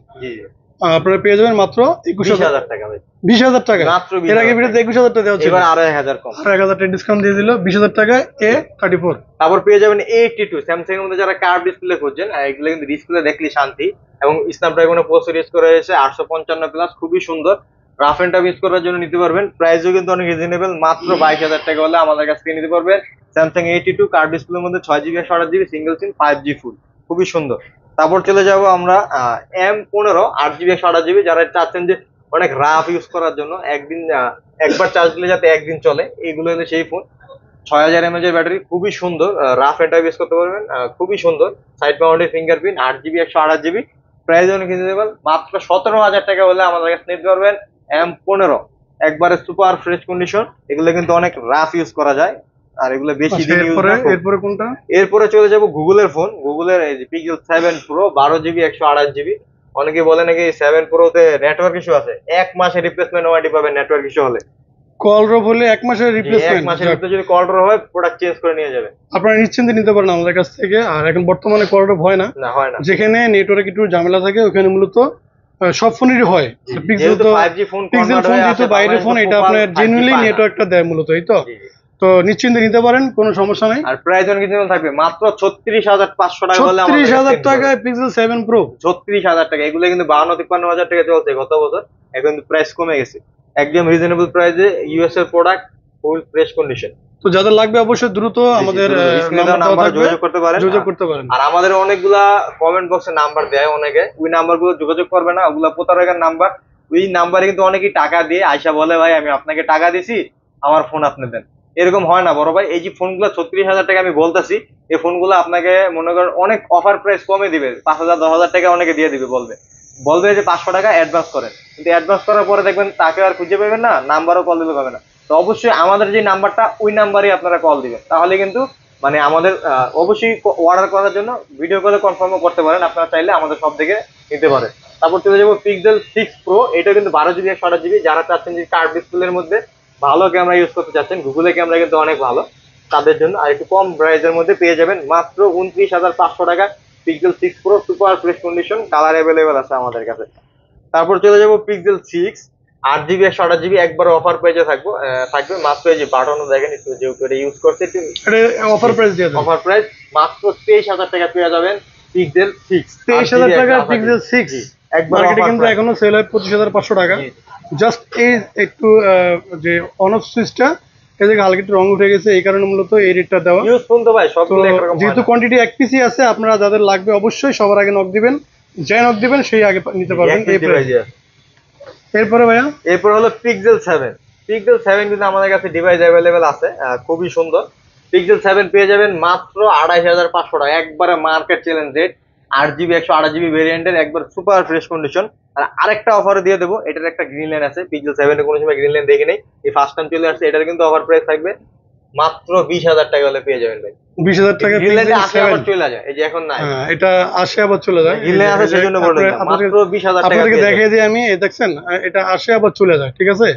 আপনারা পেয়ে যাবেন মাত্র 21,000 টাকা। ভাই 20,000 টাকা মাত্র, এর আগে ভিডিওতে 21,000 টাকা দেওয়া ছিল, এবার আরো 1,000 কম, 1,000 টাকা ডিসকাউন্ট দিয়ে দিল 20,000 টাকায় A34। তারপর পেয়ে যাবেন A82 স্যামসাং এর মধ্যে যারা কার্ভ ডিসপ্লে খুঁজছেন, এগুলো কিন্তু ডিসপ্লে দেখলে শান্তি, এবং স্ন্যাপড্রাগনের প্রসেসর ইউজ করা হয়েছে 855 প্লাস, খুবই সুন্দর। রাফ এন্ড টাফ ইউজ করার জন্য নিতে পারবেন, প্রাইসও কিন্তু অনেক রিজনেবল, মাত্র 22,000 টাকা হলে আমাদের কাছ থেকে নিতে পারবেন স্যামসাং A82 কার্ভ ডিসপ্লের মধ্যে 6GB 128GB সিঙ্গেল সিম 5G ফুল, খুবই সুন্দর। তারপর চলে যাব আমরা M15 8GB 128GB যারা চাচ্ছেন যে অনেক রাফ ইউজ করার জন্য, একবার চার্জ দিলে যাতে একদিন চলে, এইগুলো হলো সেই ফোন। 6000 mAh এর ব্যাটারি, খুবই সুন্দর, রাফ এন্ড টাফ ইউজ করতে পারবেন, খুবই সুন্দর। Side mounted fingerprint 8GB 128GB, price অনেক রিজনেবল, মাত্র 17,000 টাকা হলে আমাদের কাছে নিতে পারবেন M15 একবারে সুপার ফ্রেশ কন্ডিশন। এগুলো কিন্তু অনেক রাফ ইউজ করা যায়, আর এগুলো বেশি দিন ইউজ না। এরপরে কোনটা? এরপরে চলে যাব গুগলের ফোন, গুগলের এই যে Pixel 7 Pro 12GB 128GB। অনেকে বলে নাকি 7 Pro তে নেটওয়ার্ক ইস্যু আছে, এক মাসের রিপ্লেসমেন্ট ওয়ারেন্টি পাবেন নেটওয়ার্ক ইস্যু হলে। কল ড্রপ হলে এক মাসের রিপ্লেসমেন্ট, এক মাসের ভিতরে যদি কল ড্রপ হয় প্রোডাক্ট চেঞ্জ করে নিয়ে যাবে, আপনারা নিশ্চিন্তে নিতে পারেন আমাদের কাছ থেকে। আর এখন বর্তমানে কল ড্রপ হয় না, হয় না, যেখানে নেটওয়ার্ক একটু ঝামেলা থাকে ওখানে মূলত সব ফোনেরই হয়। পিক্সেল তো 5G ফোন, পিক্সেল ফোন যেহেতু বাইরের ফোন, এটা আপনার জেনুইনলি নেটওয়ার্কটা দেয় মূলত, এই তো। তো নিশ্চিন্তে নিতে পারেন, কোনো সমস্যা নাই। আর প্রাইস অনেক কিছু থাকবে মাত্র 36,500 টাকা হলে 36,000 টাকায় Pixel 7 Pro, 36,000 টাকা। এগুলো কিন্তু 52-53,000 টাকা চলছে গত বছর, এখন কিন্তু প্রাইস কমে গেছে, একদম রিজনেবল প্রাইসে ইউএস এর প্রোডাক্ট, ফুল ফ্রেশ কন্ডিশন। তো যাদের লাগবে অবশ্যই দ্রুত আমাদের নাম্বার যোগাযোগ করতে পারেন। আর আমাদের অনেকগুলা কমেন্ট বক্সে নাম্বার দেয় অনেকে, ওই নাম্বারগুলো যোগাযোগ করবে না, ওগুলা প্রতারকের নাম্বার। ওই নাম্বারে কিন্তু অনেকেই টাকা দিয়ে আয়সা বলে ভাই আমি আপনাকে টাকা দিছি, আমার ফোন আপনি দেন, এরকম হয় না বড় ভাই। এই যে ফোনগুলো 36,000 টাকা আমি বলতেছি, এই ফোনগুলো আপনাকে মনে করেন অনেক অফার প্রাইস কমে দিবে, 5,000 10,000 টাকা অনেকে দিয়ে দিবে, বলবে যে 500 টাকা অ্যাডভান্স করেন, কিন্তু অ্যাডভান্স করার পরে দেখবেন তাকে আর খুঁজে পাবেন না, নাম্বারও কল দিতে পাবে না। তো অবশ্যই আমাদের যে নাম্বারটা, ওই নাম্বারে আপনারা কল দিবেন, তাহলে কিন্তু মানে আমাদের অবশ্যই অর্ডার করার জন্য ভিডিও কলে কনফার্মও করতে পারেন, আপনারা চাইলে আমাদের সব থেকে নিতে পারেন। তারপর চলে যাবো Pixel 6 Pro, এটা কিন্তু 12GB 128GB, যারা চাচ্ছেন যে কার্ভ ডিসপ্লের মধ্যে ভালো ক্যামেরা ইউজ করতে চাচ্ছেন, গুগলের ক্যামেরা কিন্তু অনেক ভালো, তাদের জন্য আর একটু কম প্রাইসের মধ্যে পেয়ে যাবেন মাত্র 29,500 টাকা Pixel 6 Pro super fresh condition, colour available আছে আমাদের কাছে। তারপর চলে যাবো Pixel 6 8GB 128GB, একবার অফার প্রাইসে থাকবে মাত্র, এই যে বাটনও দেখেন, যেহেতু এটা ইউজ করছে অফার প্রাইস দিয়ে অফার প্রাইস মাত্র 23,000 টাকা পেয়ে যাবেন Pixel 6, 23,000 টাকা Pixel 6 একবার কিন্তু এখনো সেল হয় 25,500 টাকা। জাস্ট এই একটু যে অন অফ সুইচটা এই যে হালকা একটু রং উঠে গেছে, এই কারণে মূলত এই রেটটা দেওয়া। ইউজ ফোন তো ভাই সবগুলো একরকম, যেহেতু কোয়ান্টিটি এক পিসি আছে, আপনারা যাদের লাগবে অবশ্যই সবার আগে নক দিবেন, যে নক দিবেন সেই আগে নিতে পারবেন এই প্রাইসে। এরপরে ভাইয়া, এরপর হলো Pixel 7। Pixel 7 কিন্তু আমাদের কাছে ডিভাইস অ্যাভেলেবেল আছে, খুবই সুন্দর। Pixel 7 পেয়ে যাবেন মাত্র 28,500 টাকা, একবারে market challenge rate, 8GB 128GB ভেরিয়েন্টের, একবার সুপার ফ্রেশ কন্ডিশন। আর আরেকটা অফার দিয়ে দেবো, এটার একটা গ্রিন লাইন আছে, Pixel 7 এ কোনো সময় গ্রিন লাইন দেখি নেই, এই ফার্স্ট টাইম চলে আসছে, এটার কিন্তু অফার প্রাইস থাকবে মাত্র 20,000 টাকা হলে পেয়ে যাবেন ভাই। 20,000 টাকা গ্রিন লাইন আসে আবার চলে যায়, এই যে এখন নাই, এটা আসে আবার চলে যায়, গ্রিন লাইন আছে সেজন্য বললাম মাত্র 20,000 টাকা। আপনাদেরকে দেখিয়ে দিই আমি, এই দেখছেন এটা আসে আবার চলে যায়, ঠিক আছে।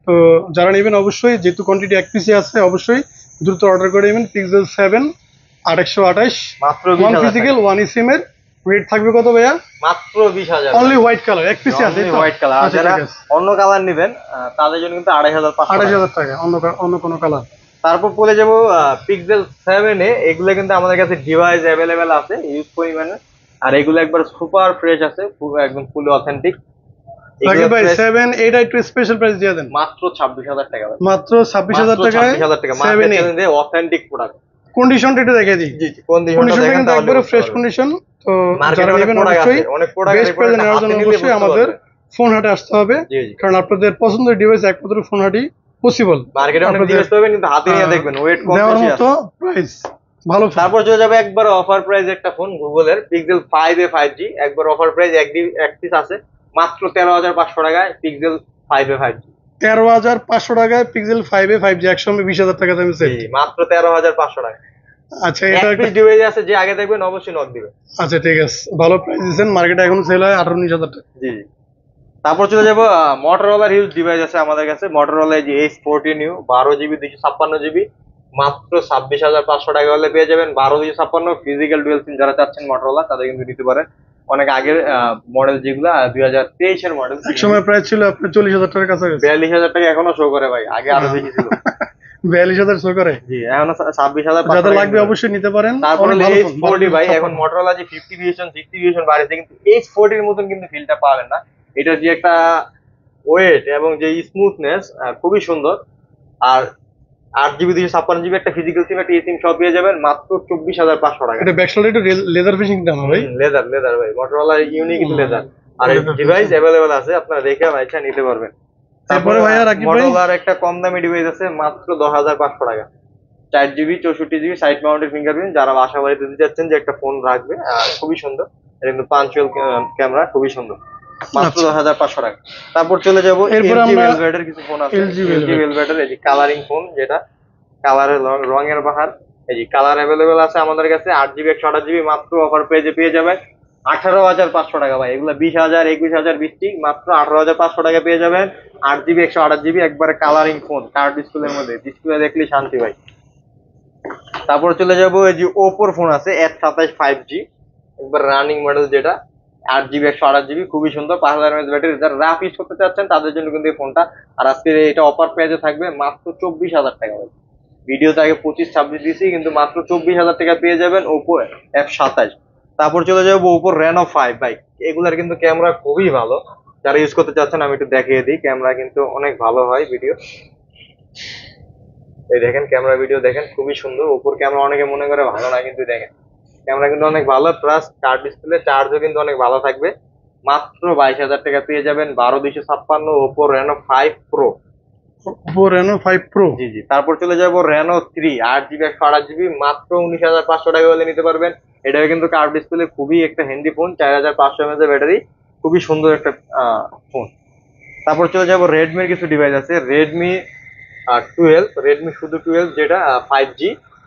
তো যারা নেবেন অবশ্যই, যেহেতু কোয়ান্টিটি এক পিসি আছে, অবশ্যই দ্রুত অর্ডার করে নেবেন। Pixel 7 828 মাত্র 1 ফিজিক্যাল 1 eSIM এর রেট থাকবে কত ভাইয়া? মাত্র 20,000, অনলি হোয়াইট কালার, এক পিসি আছে তো হোয়াইট কালার। যারা অন্য কালার নেবেন তাদের জন্য কিন্তু 28,500 টাকা, অন্য কোনো কালার। তারপর বলে যাবো পিক্সেল 7 এ, এগুলো কিন্তু আমাদের কাছে ডিভাইস অ্যাভেলেবেল আছে ইউজ পরিমাণে। আর এগুলো একবার সুপার ফ্রেশ আছে, একদম ফুলি অথেন্টিক। রাকিব ভাই 7 এটা একটু স্পেশাল প্রাইস দিয়ে দেন। মাত্র 26,000 টাকা ভাই। মাত্র 26,000 টাকায় 26,000 টাকা 7 এ মার্কেট চ্যালেঞ্জে অথেন্টিক প্রোডাক্ট। কন্ডিশনটা একটু দেখিয়ে দিই। জি জি, কন্ডিশনটা দেখেন কিন্তু তাহলে একবারে বুঝতে ফ্রেশ পারবেন। কন্ডিশন। তো মার্কেটে যারা অনেক নেবেন প্রোডাক্ট অবশ্যই আছে, অনেক প্রোডাক্ট বেস্ট প্রাইসে নেওয়ার জন্য অবশ্যই আমাদের ফোন হাটে আসতে হবে। জি জি, কারণ আপনাদের পছন্দের ডিভাইস একমাত্র ফোন হাটেই পসিবল। মার্কেটে অনেক ডিভাইস পাবেন কিন্তু হাতে নিয়ে দেখবেন ওয়েট কম দেওয়ার বেশি মতো আছে। প্রাইস ভালো ফোন। তারপর চলে যাবে একবার অফার প্রাইস একটা ফোন গুগলের পিক্সেল 5 এ 5G, একবার অফার প্রাইস এক পিস আছে মাত্র 13,500 টাকায় পিক্সেল 5 এ 5G। 13,500 টাকায় পিক্সেল 5 এ 5G একসঙ্গে 20,000 টাকা দামে সেট। জি, মাত্র 13,500 টাকা। আচ্ছা এক এটা পিস ডিভাইস আছে, যে আগে দেখবেন অবশ্যই নক দিবে। আচ্ছা ঠিক আছে, ভালো প্রাইস দিচ্ছেন। মার্কেটে এখন সেল হয় 18-19,000 টাকা। জি জি। তারপর চলে যাবো মোটরোলার হিউজ ডিভাইস আছে আমাদের কাছে। মোটরোলা যে H14U 12GB 256GB, মাত্র 26,500 টাকা হলে পেয়ে যাবেন। 12 256 ফিজিক্যাল ডুয়েল সিম যারা চাচ্ছেন মোটরোলা, তাদের কিন্তু নিতে পারেন। অনেক আগের মডেল, যেগুলো 2023-এর মডেল। এক সময় প্রাইস ছিল আপনার 40,000 টাকার কাছাকাছি। 42,000 টাকা এখনো শো করে ভাই, আগে আরো বেশি ছিল। 42,000 শো করে। জি, এখনো 26,000। যাদের লাগবে অবশ্যই নিতে পারেন। তারপরে অনেক ভালো ফোন, H40 ভাই, এখন মোটরোলা যে 50 ভার্সন বাড়িতে, কিন্তু H40 এর মতন কিন্তু ফিলটা পাবেন না। এটা যে একটা ওয়েট এবং যে স্মুথনেস খুবই সুন্দর। আর 8GB 256GB একটা ফিজিক্যাল সিম, একটা সিম সব পেয়ে যাবেন মাত্র 24,500 টাকা। এটা ব্যাকসাইডে একটু লেদার ফিনিশিং দাম ভাই। লেদার লেদার ভাই, মোটরোলা ইউনিক লেদার। আর ডিভাইস অ্যাভেলেবেল আছে, আপনারা দেখে ইচ্ছা নিতে পারবেন। তারপরে ভাইয়া রাকিব ভাই মোটরোলার একটা কম দামি ডিভাইস আছে মাত্র 10,500 টাকা, 4GB 64GB side mounted fingerprint. যারা বাসা বাড়িতে দিতে যাচ্ছেন যে একটা ফোন রাখবে, খুবই সুন্দর। এটা কিন্তু পাঞ্চুয়াল ক্যামেরা, খুবই সুন্দর, মাত্র 10,500 টাকা। তারপর চলে যাবো এরপর এলজি আমরা ভেলভেটের কিছু ফোন আছে। LG এলজি ভেলভেটের এই যে কালারিং ফোন, যেটা কালারের রঙের বাহার। এই যে কালার অ্যাভেলেবেল আছে আমাদের কাছে। 8GB 128GB মাত্র অফার পেজে পেয়ে যাবেন 18,500 টাকা ভাই। এগুলো 20,000 21,000 20, মাত্র 18,500 টাকা পেয়ে যাবেন। 8GB 128GB একবারে কালারিং ফোন, কার্ড ডিসপ্লের মধ্যে, ডিসপ্লে দেখলে শান্তি ভাই। তারপর চলে যাবো এই যে ওপোর ফোন আছে F27 5G, একবার রানিং মডেল, যেটা 8GB 128GB, খুবই সুন্দর। 5,000 mAh ব্যাটারি। যারা রাফ ইউজ করতে চাচ্ছেন তাদের জন্য কিন্তু এই ফোনটা। আর আজকে এটা অফার প্রাইসে থাকবে মাত্র 24,000 টাকা ভাই। ভিডিওতে আগে 25-26 দিয়েছি, কিন্তু মাত্র 24,000 টাকা পেয়ে যাবেন ওপো F27। তারপর চলে যাবো ওপো Reno 5 ভাই। এগুলার কিন্তু ক্যামেরা খুবই ভালো, যারা ইউজ করতে চাচ্ছেন আমি একটু দেখিয়ে দিই। ক্যামেরা কিন্তু অনেক ভালো হয় ভিডিও। এই দেখেন ক্যামেরা ভিডিও দেখেন, খুবই সুন্দর। ওপোর ক্যামেরা অনেকে মনে করে ভালো না, কিন্তু দেখেন ক্যামেরা কিন্তু অনেক ভালো। প্লাস কার্ড ডিসপ্লে চার্জও কিন্তু অনেক ভালো থাকবে। মাত্র 22,000 টাকা পেয়ে যাবেন 12 256 Oppo Reno 5 Pro। Oppo Reno 5 Pro। জি জি। তারপর চলে যাবো Reno 3 8GB 128GB, মাত্র 19,500 টাকা হলে নিতে পারবেন। এটা কিন্তু কার্ভ ডিসপ্লে, খুবই একটা হ্যান্ডি ফোন, 4,500 mAh ব্যাটারি, খুবই সুন্দর একটা ফোন। তারপর চলে যাবো রেডমির কিছু ডিভাইস আছে। রেডমি 12, রেডমি শুধু 12, যেটা 5G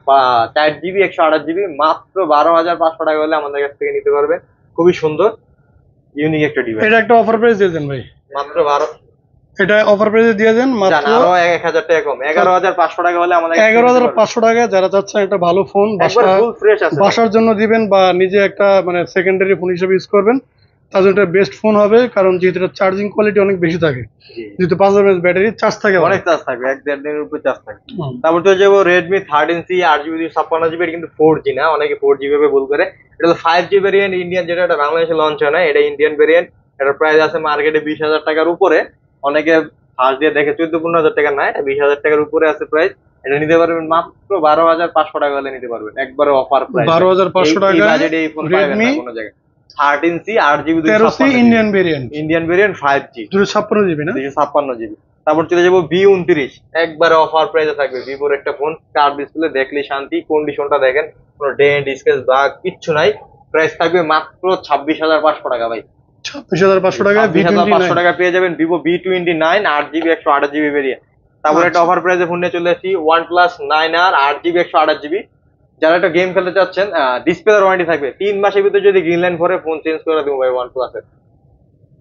বা 4GB 128GB, মাত্র 12,500 টাকা হলে আমাদের কাছ থেকে নিতে পারবেন। খুবই সুন্দর ইউনিক একটা ডিভাইস। এটা একটা অফার প্রাইস দিয়ে দেন ভাই। মাত্র 12, এটা অফার প্রাইসে দিয়ে দেন মাত্র আরো 1,000 টাকা কম, 11,500 টাকা হলে আমাদের 11,500 টাকা। যারা চাচ্ছেন একটা ভালো ফোন একবার ফুল ফ্রেশ আছে। বাসার জন্য দিবেন বা নিজে একটা মানে সেকেন্ডারি ফোন হিসেবে ইউজ করবেন, তার জন্য এটা বেস্ট ফোন হবে। কারণ যেহেতু এটা চার্জিং কোয়ালিটি অনেক বেশি থাকে, যেহেতু 5,000 mAh ব্যাটারি, চার্জ থাকে অনেক চার্জ থাকবে, 1-1.5 দিনের উপর চার্জ থাকবে। হুম। তারপর চলে যাবো রেডমি 13C 8GB 256GB, এটা কিন্তু 4G না, অনেকে 4G ভেবে ভুল করে। এটা হলো 5G ভেরিয়েন্ট ইন্ডিয়ান, যেটা এটা বাংলাদেশে লঞ্চ হয় না, এটা ইন্ডিয়ান ভেরিয়েন্ট। এটার প্রাইস আছে মার্কেটে 20,000 টাকার উপরে। অনেকে ফার্স্ট দিয়ে দেখে 14-15,000 টাকা, না, এটা 20,000 টাকার উপরে আছে প্রাইস। এটা নিতে পারবেন মাত্র 12,500 টাকা হলে নিতে পারবেন, একবারে অফার প্রাইস। 12,500 টাকা বাজেটে এই ফোন পাবেন না কোনো জায়গায়। 13C 8GB 13C Indian variant, 5G 256GB না, 256GB। তারপর চলে যাবো V29, একবারে অফার প্রাইসে থাকবে। ভিভোর একটা ফোন, কার্ভ ডিসপ্লে, দেখলে শান্তি। কন্ডিশনটা দেখেন, কোনো ডেন্ট স্ক্র্যাচ বা কিচ্ছু নাই। প্রাইস থাকবে মাত্র 26,500 টাকা ভাই। 26,500 টাকা 26,500 টাকা পেয়ে যাবেন Vivo V29 8GB 128GB variant. তারপর একটা অফার প্রাইসে ফোন নিয়ে চলে আসছি OnePlus 9R 8GB 128GB। যারা একটা গেম খেলতে চাচ্ছেন, ডিসপ্লে ওয়ারেন্টি থাকবে 3 মাসের ভিতরে, যদি গ্রিন লাইন ভরে ফোন চেঞ্জ করে দেবো ভাই OnePlus এর।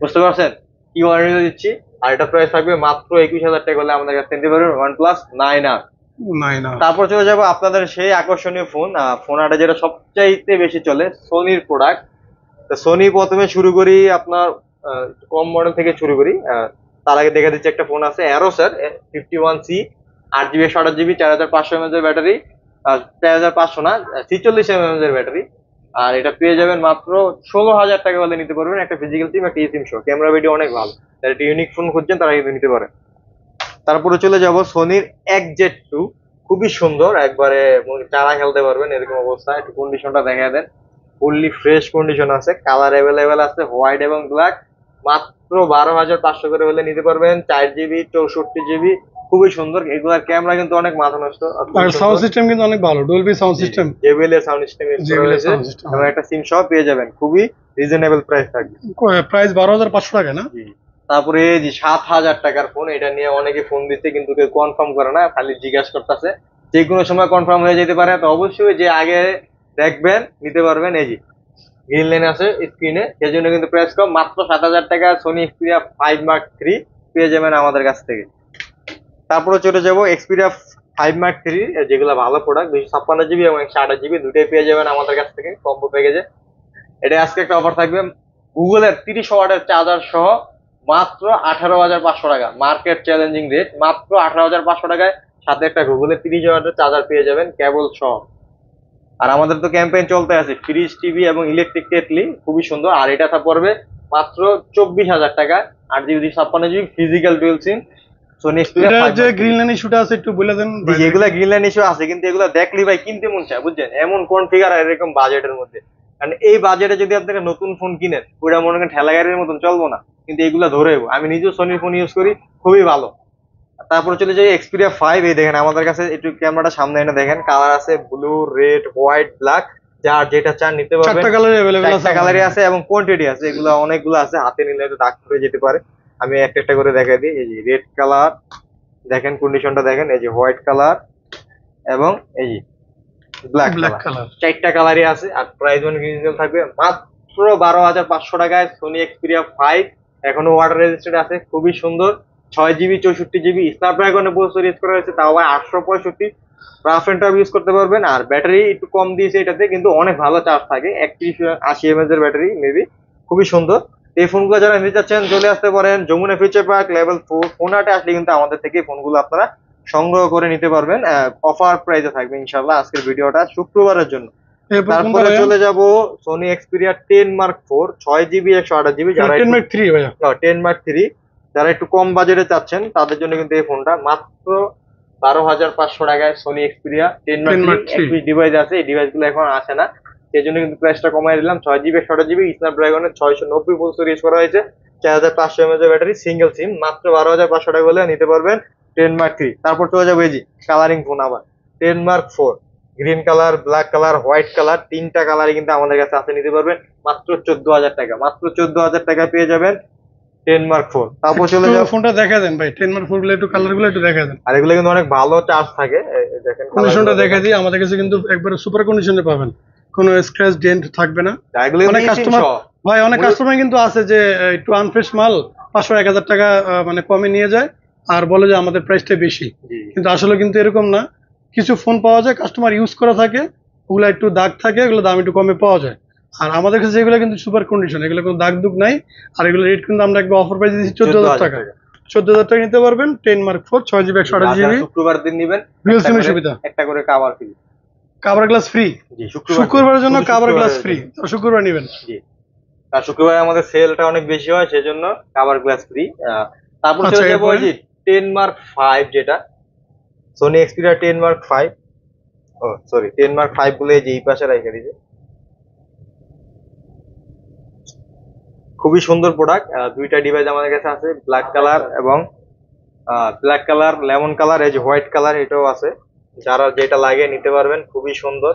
বুঝতে পারছেন কি ওয়ারেন্টি দিচ্ছি? আর এটা প্রাইস থাকবে মাত্র 21,000 টাকা হলে আমাদের কাছে নিতে পারবেন OnePlus 9R। তারপর চলে যাবো আপনাদের সেই আকর্ষণীয় ফোন, ফোন আটা যেটা সবচাইতে বেশি চলে, সোনির প্রোডাক্ট। তো সোনি প্রথমে শুরু করি আপনার কম মডেল থেকে শুরু করি। তার আগে দেখে দিচ্ছি একটা ফোন আছে Acer 51C 8 GB 128 GB 4500 mAh এর ব্যাটারি, 4500 না 46 mAh এর ব্যাটারি। আর এটা পেয়ে যাবেন মাত্র 16,000 টাকা হলে নিতে পারবেন, একটা ফিজিক্যাল সিম একটা সিম সহ। ক্যামেরা ভিডিও অনেক ভালো, যারা একটা ইউনিক ফোন খুঁজছেন তারা কিন্তু নিতে পারেন। তারপরে চলে যাব সোনির XZ2, খুবই সুন্দর, একবারে চারা খেলতে পারবেন এরকম অবস্থা। একটু কন্ডিশনটা দেখা দেন, ফুললি ফ্রেশ কন্ডিশন আছে, কালার অ্যাভেলেবেল আছে হোয়াইট এবং ব্ল্যাক। মাত্র 12,500 করে হলে নিতে পারবেন, 4 জিবি 64 জিবি, খুবই সুন্দর। এগুলার ক্যামেরা কিন্তু অনেক মাথা নষ্ট। আর সাউন্ড সিস্টেম কিন্তু অনেক ভালো, ডলবি সাউন্ড সিস্টেম, JBL এর সাউন্ড সিস্টেম ইউজ করা হয়েছে এবং একটা সিম সহ পেয়ে যাবেন, খুবই রিজনেবল প্রাইস থাকবে। প্রাইস 12,500 টাকা না? তারপরে এই যে 7,000 টাকার ফোন, এটা নিয়ে অনেকে ফোন দিচ্ছে কিন্তু কেউ কনফার্ম করে না, খালি জিজ্ঞাসা করতেছে। যে কোনো সময় কনফার্ম হয়ে যেতে পারে, তো অবশ্যই যে আগে দেখবেন নিতে পারবেন। এই যে গ্রিন লাইন আছে স্ক্রিনে, সেজন্য কিন্তু প্রাইস কম, মাত্র 7,000 টাকা সোনি এক্সপিরিয়া 5 Mark III পেয়ে যাবেন আমাদের কাছ থেকে। তারপরে চলে যাবো এক্সপিরিয়া 5 Mark III, যেগুলো ভালো প্রোডাক্ট, 256 জিবি এবং 128 জিবি দুটোই পেয়ে যাবেন আমাদের কাছ থেকে কম্বো প্যাকেজে। এটা আজকে একটা অফার থাকবে, গুগলের 30 ওয়াটের চার্জার সহ মাত্র 18,500 টাকা, মার্কেট চ্যালেঞ্জিং রেট, মাত্র 18,500 টাকায় সাথে একটা গুগলের 30 ওয়াটের চার্জার পেয়ে যাবেন কেবল সহ। আর আমাদের তো ক্যাম্পেইন চলতে আছে, ফ্রিজ, টিভি এবং ইলেকট্রিক কেটলি, খুবই সুন্দর। আর এটা পড়বে মাত্র 24,000 টাকা, 8 জিবি 56 জিবি ফিজিক্যাল ডুয়াল সিম সোনি এক্সপিরিয়া। এটা যে গ্রিন লাইন ইস্যুটা আছে একটু বলে দেন। এগুলা গ্রিন লাইন ইস্যু আছে, কিন্তু এগুলা দেখলি ভাই কিনতে মন চায়, বুঝছেন, এমন কনফিগার আর এরকম বাজেটের মধ্যে। কারণ এই বাজেটে যদি আপনারা নতুন ফোন কিনেন, ওটা মনে করেন ঠেলা গাড়ির মতন চলবো না, কিন্তু এগুলা ধরেও আমি নিজেও সোনির ফোন ইউজ করি, খুবই ভালো। তারপরে চলে যাই এক্সপিরিয়া 5, এই দেখেন আমাদের কাছে একটু ক্যামেরাটা সামনে এনে দেখেন, কালার আছে ব্লু, রেড, হোয়াইট, ব্ল্যাক, যার যেটা চান নিতে পারবেন। 4টা কালারই अवेलेबल আছে, 4টা কালারই আছে এবং কোয়ান্টিটি আছে, এগুলো অনেকগুলো আছে, হাতে নিলে তো দাগ পড়ে যেতে পারে। আমি একটা একটা করে দেখাই দিই। এই যে রেড কালার দেখেন, কন্ডিশনটা দেখেন, এই যে হোয়াইট কালার এবং এই যে ব্ল্যাক কালার, 4টা কালারই আছে। আর প্রাইস রিজনেবল থাকবে, মাত্র 12,500 টাকায় সোনি এক্সপিরিয়া 5, এখনো ওয়াটার রেজিস্ট্যান্ট আছে, খুবই সুন্দর। 6 জিবি 64 জিবি স্ন্যাপড্রাগনের প্রসেসর ইউজ করা হয়েছে, তাও আবার 865 রাফ এন্ড টাফ ইউজ করতে পারবেন। আর ব্যাটারি একটু কম দিয়েছে এটাতে, কিন্তু অনেক ভালো চার্জ থাকে, 3180 mAh এর ব্যাটারি মেবি, খুবই সুন্দর। এই ফোনগুলো যারা নিতে চাচ্ছেন চলে আসতে পারেন যমুনা ফিউচার পার্ক লেভেল 4 ফোনহাটে আসলে কিন্তু আমাদের থেকে ফোনগুলো আপনারা সংগ্রহ করে নিতে পারবেন, অফার প্রাইসে থাকবে ইনশাল্লাহ। আজকের ভিডিওটা শুক্রবারের জন্য। তারপরে চলে যাব Sony Xperia 10 Mark IV, 6 GB 128 GB, যারা 10 Mark III ভাইয়া, 10 Mark III যারা একটু কম বাজেটে চাচ্ছেন তাদের জন্য কিন্তু এই ফোনটা মাত্র 12,500 টাকায় সোনি এক্সপিরিয়া 10 Mark III। একটি ডিভাইস আছে, এই ডিভাইসগুলো এখন আসে না, সেই জন্য কিন্তু প্রাইসটা কমাই দিলাম। 6 জিবি 128 জিবি স্ন্যাপড্রাগনের 690 প্রসেসর ইউজ করা হয়েছে, 4500 mAh ব্যাটারি, সিঙ্গেল সিম, মাত্র 12,500 টাকা হলে নিতে পারবেন 10 Mark III। তারপর চলে যাবো এই যে কালারিং ফোন, আবার 10 Mark IV, green colour, black colour, white colour, 3টা কালারই কিন্তু আমাদের কাছে আছে, নিতে পারবেন মাত্র 14,000 টাকা, মাত্র 14,000 টাকায় পেয়ে যাবেন 10 Mark IV। তারপর চলে যাবো, ফোনটা দেখা দেন ভাই, 10 Mark IV গুলো একটু কালার গুলো একটু দেখা দেন। আর এগুলো কিন্তু অনেক ভালো চার্জ থাকে, দেখেন কন্ডিশনটা দেখা দিই, আমাদের কাছে কিন্তু একবারে সুপার কন্ডিশনে পাবেন, কোনো স্ক্র্যাচ ডেন্ট থাকবে না। অনেক কাস্টমার ভাই, অনেক কাস্টমার কিন্তু আছে যে একটু আনফ্রেশ মাল 500-1000 টাকা মানে কমে নিয়ে যায় আর বলে যে আমাদের প্রাইসটা বেশি, কিন্তু আসলে কিন্তু এরকম না। কিছু ফোন পাওয়া যায় কাস্টমার ইউজ করা থাকে, ওগুলো একটু দাগ থাকে, এগুলো দাম একটু কমে পাওয়া যায়। আর আমাদের কাছে যেগুলো কিন্তু সুপার কন্ডিশন, এগুলো কোনো দাগ দুগ নাই। আর এগুলো রেট কিন্তু আমরা একবার অফার প্রাইস দিচ্ছি 14,000 টাকা, 14,000 টাকা নিতে পারবেন 10 Mark IV, 6 জিবি 128 জিবি। শুক্রবার দিন নেবেন, ডুয়াল সিমের সুবিধা, একটা করে cover free, cover glass free, শুক্রবারের জন্য কভার গ্লাস ফ্রি, শুক্রবার নেবেন। জি, আর শুক্রবার আমাদের সেলটা অনেক বেশি হয়, সেজন্য কভার গ্লাস ফ্রি। তারপর চলে যাবো এই যে 10 Mark V, যেটা সোনি এক্সপিরিয়া 10 Mark V, ও সরি 10 Mark V বলে যে এই পাশে রাখা দিয়েছে, খুবই সুন্দর প্রোডাক্ট। দুইটা ডিভাইস আমাদের কাছে আছে, ব্ল্যাক কালার এবং ব্ল্যাক কালার, লেমন কালার, এই যে হোয়াইট কালার এটাও আছে, যারা যেটা লাগে নিতে পারবেন, খুবই সুন্দর।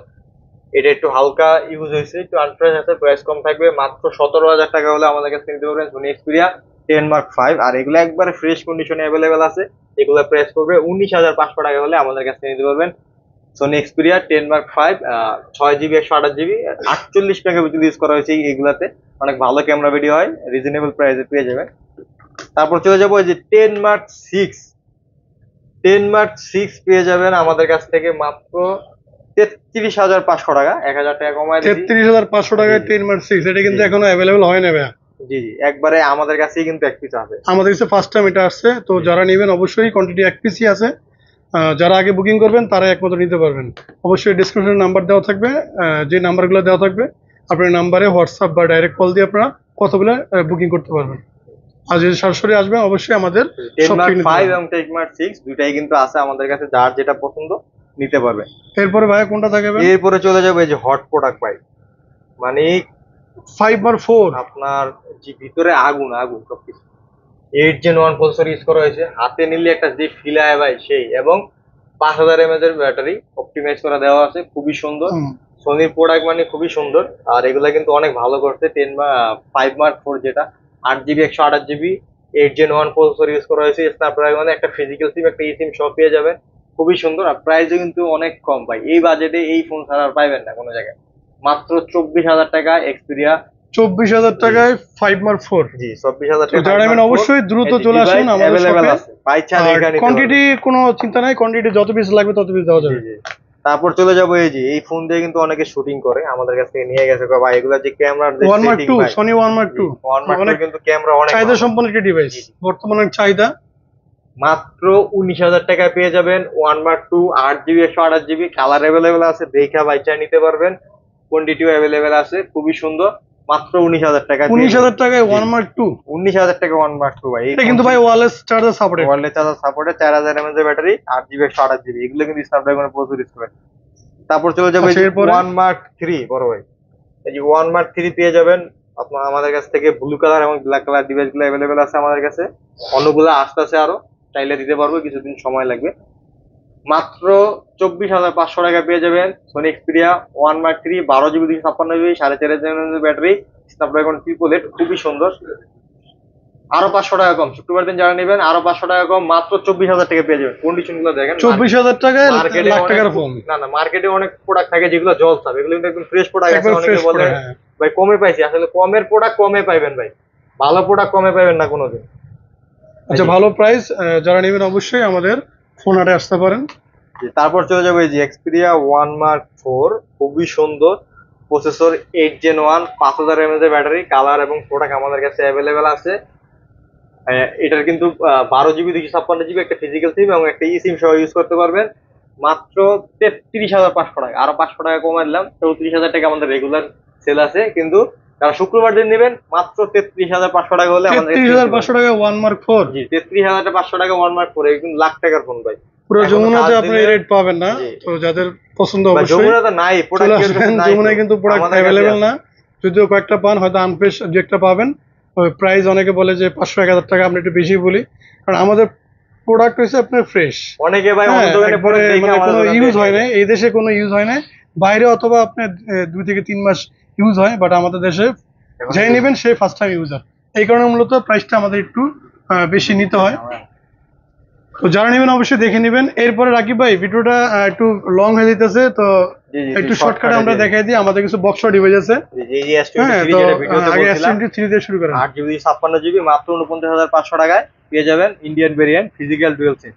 এটা একটু হালকা ইউজ হয়েছে, একটু আনফ্রেশ আছে, প্রাইস কম থাকবে, মাত্র 17,000 টাকা হলে আমাদের কাছে নিতে পারবেন সোনি এক্সপিরিয়া 10 Mark V। আর এগুলো একবারে ফ্রেশ কন্ডিশনে অ্যাভেলেবেল আছে, এগুলো প্রাইস করবে 19,500 টাকা হলে আমাদের কাছে নিতে পারবেন Sony Xperia 10 Mark V, 6 GB 128 GB, 48 megapixel use করা হয়েছে এইগুলাতে, অনেক ভালো ক্যামেরা ভিডিও হয়, রিজনেবল প্রাইসে পেয়ে যাবেন। তারপর চলে যাবো এই যে 10 Mark VI, 10 Mark VI পেয়ে যাবেন আমাদের কাছ থেকে মাত্র 33,500 টাকা, 1,000 টাকা কমায় দিয়েছি। 33,500 টাকায় 10 Mark VI, এটা কিন্তু এখনো অ্যাভেলেবল হয় না ভাইয়া। জি জি, একবারে আমাদের কাছেই কিন্তু এক পিস আছে, আমাদের কাছে ফার্স্ট টাইম এটা আসছে, তো যারা নেবেন অবশ্যই কোয়ান্টিটি এক পিসই আছে। যারা আগে বুকিং করবেন তারা একমাত্র নিতে পারবেন। অবশ্যই ডিসক্রিপশনে নাম্বার দেওয়া থাকবে, যে নাম্বারগুলো দেওয়া থাকবে আপনার নাম্বারে হোয়াটসঅ্যাপ বা ডাইরেক্ট কল দিয়ে আপনারা কথা বলে বুকিং করতে পারবেন। আর যদি সরাসরি আসবেন অবশ্যই আমাদের সব টেকমার্ক থেকে নিতে 5 পারবেন। এবং টেকমার্ক 6 দুইটাই কিন্তু আছে আমাদের কাছে, যার যেটা পছন্দ নিতে পারবে। এরপরে ভাইয়া কোনটা থাকবে? এরপরে চলে যাবে এই যে হট প্রোডাক্ট ভাই, মানে 5/4 আপনার যে ভিতরে আগুন আগুন সবকিছু। 8 Gen 1 প্রসেসর ইউজ করা হয়েছে, হাতে নিলে একটা যে ফিল আয় ভাই সেই, এবং 5000 mAh এর ব্যাটারি অপটিমাইজ করা দেওয়া আছে, খুবই সুন্দর। সোনির প্রোডাক্ট মানে খুবই সুন্দর, আর এগুলা কিন্তু অনেক ভালো করছে। 5 Mark 4 যেটা 8 GB 128 GB 8 Gen 1 processor use করা হয়েছে, স্ন্যাপড্রাগনে একটা ফিজিক্যাল সিম একটা সিম সব পেয়ে যাবেন, খুবই সুন্দর। আর প্রাইসও কিন্তু অনেক কম ভাই, এই বাজেটে এই ফোন ছাড়া আর পাইবেন না কোনো জায়গায়। মাত্র 24,000 টাকা এক্সপিরিয়া। 24,000 টাকায় 5/4। জি 24,000 টাকা। যারা নেবেন অবশ্যই দ্রুত চলে আসুন আমাদের শপে। পাইছা দেখা নিতে কোয়ান্টিটি কোনো চিন্তা নাই, কোয়ান্টিটি যত পিস লাগবে তত পিস দেওয়া যাবে। পারবেন। তারপর চলে যাবো এই যে এই ফোন দিয়ে কিন্তু অনেকে শুটিং করে, আমাদের কাছ থেকে নিয়ে গেছে ভাই, এগুলা যে ক্যামেরার যে 1/2 সনি 1/2 অনেক কিন্তু ক্যামেরা অনেক চাহিদা ভালো। সম্পন্ন একটা ডিভাইস, বর্তমানে অনেক চাহিদা। মাত্র 19,000 টাকায় পেয়ে যাবেন 1/2 8 GB 128 GB, কালার অ্যাভেলেবেল আছে, দেখা বাইচা নিতে পারবেন, কোয়ান্টিটিও অ্যাভেলেবেল আছে, খুবই সুন্দর। মাত্র 19,000 টাকা। 19,000 টাকায় 1/2? 19,000 টাকা 1/2 ভাই। এটা কিন্তু ভাই wireless charger supported. Wireless charger সাপোর্টে 4000 mAh এর ব্যাটারি 8 GB 128 GB, এগুলো কিন্তু স্ন্যাপড্রাগনের প্রসেসর ইউজ করে। তারপর চলে যাবে আচ্ছা, এরপরে? 1 Mark 3 বড় ভাই। এই যে 1 Mark 3 পেয়ে যাবেন আপনার আমাদের কাছ থেকে। ব্লু কালার এবং ব্ল্যাক কালার ডিভাইসগুলো অ্যাভেলেবেল আছে আমাদের কাছে, অন্যগুলো আসতেছে আরো, চাইলে দিতে পারবো, কিছুদিন সময় লাগবে। মাত্র 24,500 টাকা পেয়ে যাবেন Sony Xperia 1 Mark 3 12 GB 256 GB 4.5 mAh battery, Snapdragon 888, খুবই সুন্দর। আরো 500 টাকা কম, শুক্রবার দিন যারা নেবেন আরো 500 টাকা কম, মাত্র 24,000 টাকা পেয়ে যাবেন। কন্ডিশন গুলো দেখেন, 24,000 টাকায় মার্কেটে লাখ টাকার অনেক ফোন। না না, মার্কেটে অনেক প্রোডাক্ট থাকে যেগুলো জল ছাপ, এগুলো কিন্তু একদম ফ্রেশ প্রোডাক্ট আছে। একবার অনেকে ফ্রেশ বলে করে, হ্যাঁ। ভাই কমে পাইছি, আসলে কমের প্রোডাক্ট কমে পাইবেন ভাই, ভালো প্রোডাক্ট কমে পাইবেন না কোনোদিন। আচ্ছা, ভালো প্রাইস, যারা নেবেন অবশ্যই আমাদের ফোন হাটে আসতে পারেন। তারপর চলে যাবে এই যে এক্সপিরিয়া 1 Mark 4, খুবই সুন্দর প্রসেসর, 8 Gen 1 5000 mAh এর ব্যাটারি, কালার এবং প্রোডাক্ট আমাদের কাছে অ্যাভেলেবেল আছে। এটার কিন্তু 12 GB 256 GB একটা ফিজিক্যাল সিম এবং একটা ই সিম সহ ইউজ করতে পারবেন। মাত্র 33,500 টাকা, আরো 500 টাকা কমাই দিলাম, 34,000 টাকা আমাদের রেগুলার সেল আছে। কিন্তু যারা শুক্রবার দিন নেবেন মাত্র 33,500 টাকা হলে আমাদের 33,500 টাকায় 1/4? জি 33,500 টাকা 1 Mark 4, একদম লাখ টাকার ফোন ভাই। পুরো এখনো যমুনাতে কাজ আপনি দিলে- রেট পাবেন না, জি। তো যাদের পছন্দ ভাই, অবশ্যই যমুনা তো নাই চলে প্রোডাক্ট, আসবেন। যমুনায় কিন্তু প্রোডাক্ট অ্যাভেলেবেল না, যদিও কয়েকটা পান, হয়তো আনফ্রেশ দু একটা পাবেন। প্রাইস অনেকে বলে যে 500-1,000 টাকা, আমরা একটু বেশি বলি, কারণ আমাদের প্রোডাক্ট হচ্ছে আপনার ফ্রেশ। অনেকে ভাই অন্য হ্যাঁ, দোকানে একবারে দেখে মানে আমাদের কোনো দোকান ইউজ থেকে হয় না, নিয়ে এই দেশে কোনো ইউজ হয় না, বাইরে অথবা আপনার 2 থেকে 3 মাস ইউজ হয়, বাট আমাদের দেশে এখন যাই নেবেন সে ফার্স্ট টাইম ইউজার, এই কারণে মূলত প্রাইসটা আমাদের একটু বেশি নিতে হয়। তো যারা নেবেন অবশ্যই দেখে নেবেন। এরপরে রাকিব ভাই, ভিডিওটা একটু লং হয়ে যেতেছে, তো জি, জি, একটু জি, শর্টকাটে আমরা shortcut এ দেখাই দিই। আমাদের কিছু বক্স ডিভাইস আছে, এই যে S23 হ্যাঁ, তো যেটা ভিডিওতে আগে বলছিলাম, S23 দিয়ে শুরু করেন। 8 GB 56 GB মাত্র 49,500 টাকায় পেয়ে যাবেন, ইন্ডিয়ান ভেরিয়েন্ট, ফিজিক্যাল ডুয়াল সিম।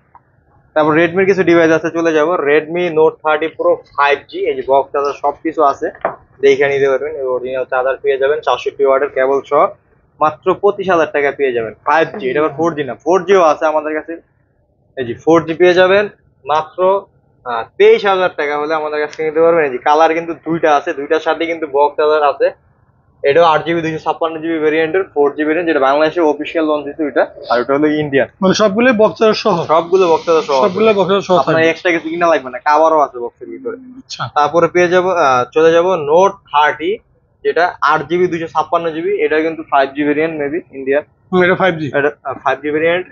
তারপর রেডমির কিছু ডিভাইস আছে, চলে যাব রেডমি নোট 30 প্রো 5G, এই যে বক্স চার্জার সবকিছু আছে, দেখে নিতে পারবেন। অরিজিনাল চার্জার পেয়ে যাবেন 64 ওয়াটের কেবল সহ, মাত্র 25,000 টাকা পেয়ে যাবেন। 5G, এটা আবার 4G না, 4Gও আছে আমাদের কাছে। এই যে 4G পেয়ে যাবেন মাত্র 23,000 টাকা হলে আমাদের কাছ থেকে নিতে পারবেন। এই যে কালার কিন্তু দুইটা আছে, দুইটার সাথে কিন্তু বক্স চার্জার আছে। এটাও 8 GB 256 GB ভেরিয়েন্টের 4G ভেরিয়েন্ট, যেটা বাংলাদেশে অফিসিয়াল লঞ্চ দিচ্ছে ওইটা, আর ওটা হলো ইন্ডিয়ান। মানে সবগুলো বক্স সহ, সবগুলো বক্স চার্জার সহ, সবগুলো বক্স সহ আপনার থাকবে। এক্সট্রা কিছু কিনা লাগবে না, কাভারও আছে বক্সের ভিতরে। আচ্ছা, তারপরে পেয়ে যাব চলে যাব নোট 30, যেটা 8 GB 256 GB, এটা কিন্তু 5G ভেরিয়েন্ট মেবি ইন্ডিয়ান, এটা 5G। এটা 5G ভেরিয়েন্ট।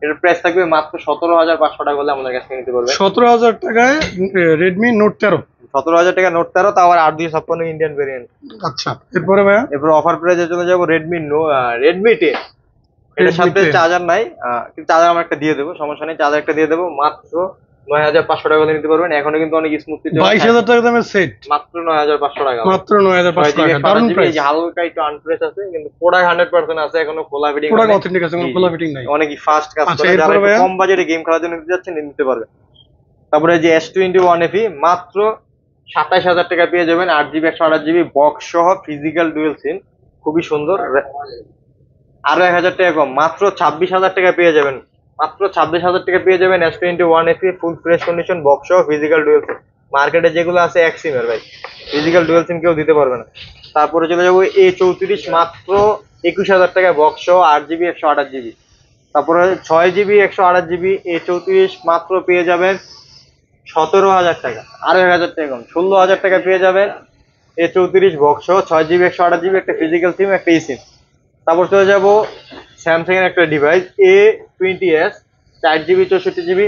এটার প্রাইস থাকবে মাত্র 17,500 টাকা হলে আমাদের কাছ থেকে নিতে পারবেন। 17,000 টাকায় রেডমি নোট 13। 17,000 টাকা নোট 13, তাও আবার 8 256 ইন্ডিয়ান ভেরিয়েন্ট। আচ্ছা, এরপরে ভাইয়া এরপর অফার প্রাইসে চলে যাব রেডমি 10, এটার সাথে 10 চার্জার নাই, কিন্তু চার্জার আমরা একটা দিয়ে দেবো, সমস্যা নেই, চার্জার একটা দিয়ে দেবো। মাত্র 9,500 টাকা হলে নিতে পারবেন। এখনো কিন্তু অনেক স্মুথলি 22,000 টাকা দামের সেট, মাত্র 9,500 টাকা, মাত্র 9,500 টাকা, দারুণ প্রাইস। হালকা একটু আনপ্রেস আছে, কিন্তু প্রোডাক্ট 100% আছে, এখনো খোলা ফিটিং, প্রোডাক্ট অথেন্টিক আছে, কোনো খোলা ফিটিং নাই। অনেকই ফাস্ট কাজ আচ্ছা, করে, যারা এরপরে একটু ভাইয়া? কম বাজেটে গেম খেলার জন্য নিতে যাচ্ছেন নিতে পারবেন। তারপরে যে S21 FE মাত্র 27,000 টাকা পেয়ে যাবেন, 8 GB 128 GB বক্স সহ ফিজিক্যাল ডুয়াল সিম, খুবই সুন্দর। আরো 1,000 টাকা কম, মাত্র 26,000 টাকা পেয়ে যাবেন মাত্র 26,000 টাকা পেয়ে যাবেন S21 FE full fresh condition box সহ ফিজিক্যাল ডুয়েল সিম। মার্কেটে যেগুলো আছে এক সিমের ভাই, ফিজিক্যাল ডুয়েল সিম কেউ দিতে পারবে না। তারপরে চলে যাবো A34 মাত্র 21,000 টাকা বক্স সহ 8GB 128GB। তারপরে 6GB 128GB A34 মাত্র পেয়ে যাবেন 17,000 টাকা, আরো 1,000 টাকা কম, 16,000 টাকা পেয়ে যাবেন A34 বক্স সহ 6GB 128GB একটা ফিজিক্যাল সিম একটা ই সিম। তারপর চলে যাব স্যামসাং এর একটা ডিভাইস A20s 4GB 64GB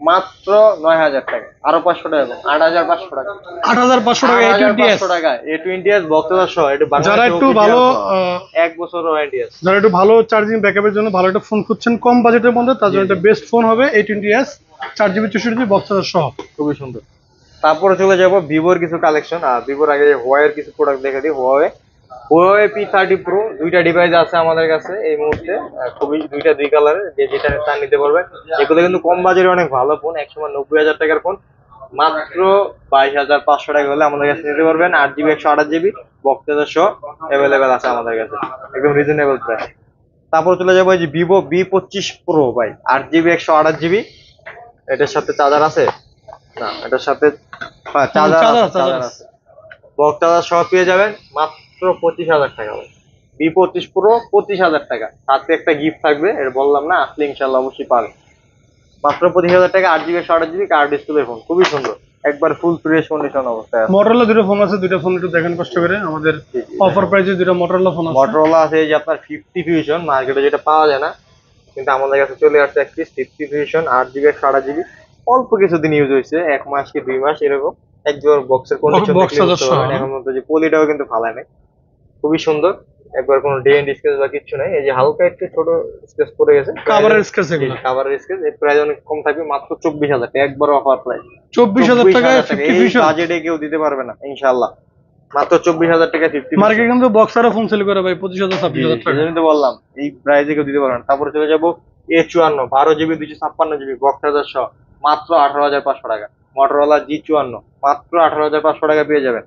মাত্র 9,000 টাকা, আরো 500 টাকা কম, 8,500 টাকা। 8,500 টাকা A20s। 8,500 টাকা A20s বক্সদার সহ, এটা যারা একটু ভালো 1 বছর ওয়ারেন্টি আছে। যারা একটু ভালো চার্জিং ব্যাকআপের জন্য ভালো একটা ফোন খুঁজছেন কম বাজেটের মধ্যে, তার জন্য একটা বেস্ট ফোন হবে A20s 4GB 64GB বক্সদার সহ। খুবই সুন্দর। তারপরে চলে যাব ভিভোর কিছু কালেকশন। আর ভিভোর আগে হুয়াওয়ের কিছু প্রোডাক্ট দেখে দিই। হুয়াওয়ে P30 Pro দুইটা ডিভাইস আছে আমাদের কাছে এই মুহূর্তে, খুবই দুইটা দুই কালারের, যে যেটা তা নিতে পারবেন। এগুলো কিন্তু কম বাজারে অনেক ভালো ফোন, একসময় 90,000 টাকার ফোন মাত্র 22,500 টাকা হলে আমাদের কাছে নিতে পারবেন। 8GB 128GB বক্সের সহ অ্যাভেলেবেল আছে আমাদের কাছে, একদম রিজনেবল প্রাইস। তারপর চলে যাবো এই যে ভিভো V25 Pro ভাই, 8GB 128GB। এটার সাথে চার্জার আছে না, এটার সাথে চার্জার আছে, বক্স চার্জার সহ পেয়ে যাবেন মাত্র 25,000 টাকা ভাই। V25 Pro 25,000 টাকা, সাথে একটা গিফট থাকবে, এটা বললাম না, আসলে ইনশাল্লাহ অবশ্যই পাবে। মাত্র 25,000 টাকা 8GB 128GB card display phone, খুবই সুন্দর, একবার ফুল ফ্রেশ কন্ডিশন অবস্থায় আছে। মোটরোলা দুটো ফোন আছে, দুটো ফোন একটু দেখেন কষ্ট করে। আমাদের অফার প্রাইসে দুটো মোটরোলা ফোন আছে। মোটরোলা আছে এই যে আপনার 50 ফিউশন, মার্কেটে যেটা পাওয়া যায় না, কিন্তু আমাদের কাছে চলে আসছে এক পিস 50 ফিউশন 8GB 128GB। অল্প কিছুদিন ইউজ হয়েছে, 1 মাস কি 2 মাস এরকম। একবার বক্সের কন্ডিশন দেখলে বুঝতে পারবেন, এখন মতো যে পলিটাও কিন্তু ফালায় নাই, খুবই সুন্দর, একবার কোনো ডেন্ট স্কেচ বা কিছু নাই। এই যে হালকা একটু ছোট স্কেচ পড়ে গেছে, কভারের স্কেচ, এগুলো কভারের স্কেচ। এর প্রাইস অনেক কম থাকবে, মাত্র 24,000 টাকা, একবার অফার প্রাইস। 24,000 টাকায় 50 এই ফিউশন বাজেটে কেউ দিতে পারবে না ইনশাআল্লাহ, মাত্র 24,000 টাকা 50। মার্কেট কিন্তু বক্সারও ফোন সেল করে ভাই 25,000 26,000 টাকা। সেজন্যই তো বললাম এই প্রাইসে কেউ দিতে পারবে না। তারপরে চলে যাবো A54 12GB 256GB box charger সহ মাত্র 18,500 টাকা। মোটরোলা G54 মাত্র 18,500 টাকা পেয়ে যাবেন।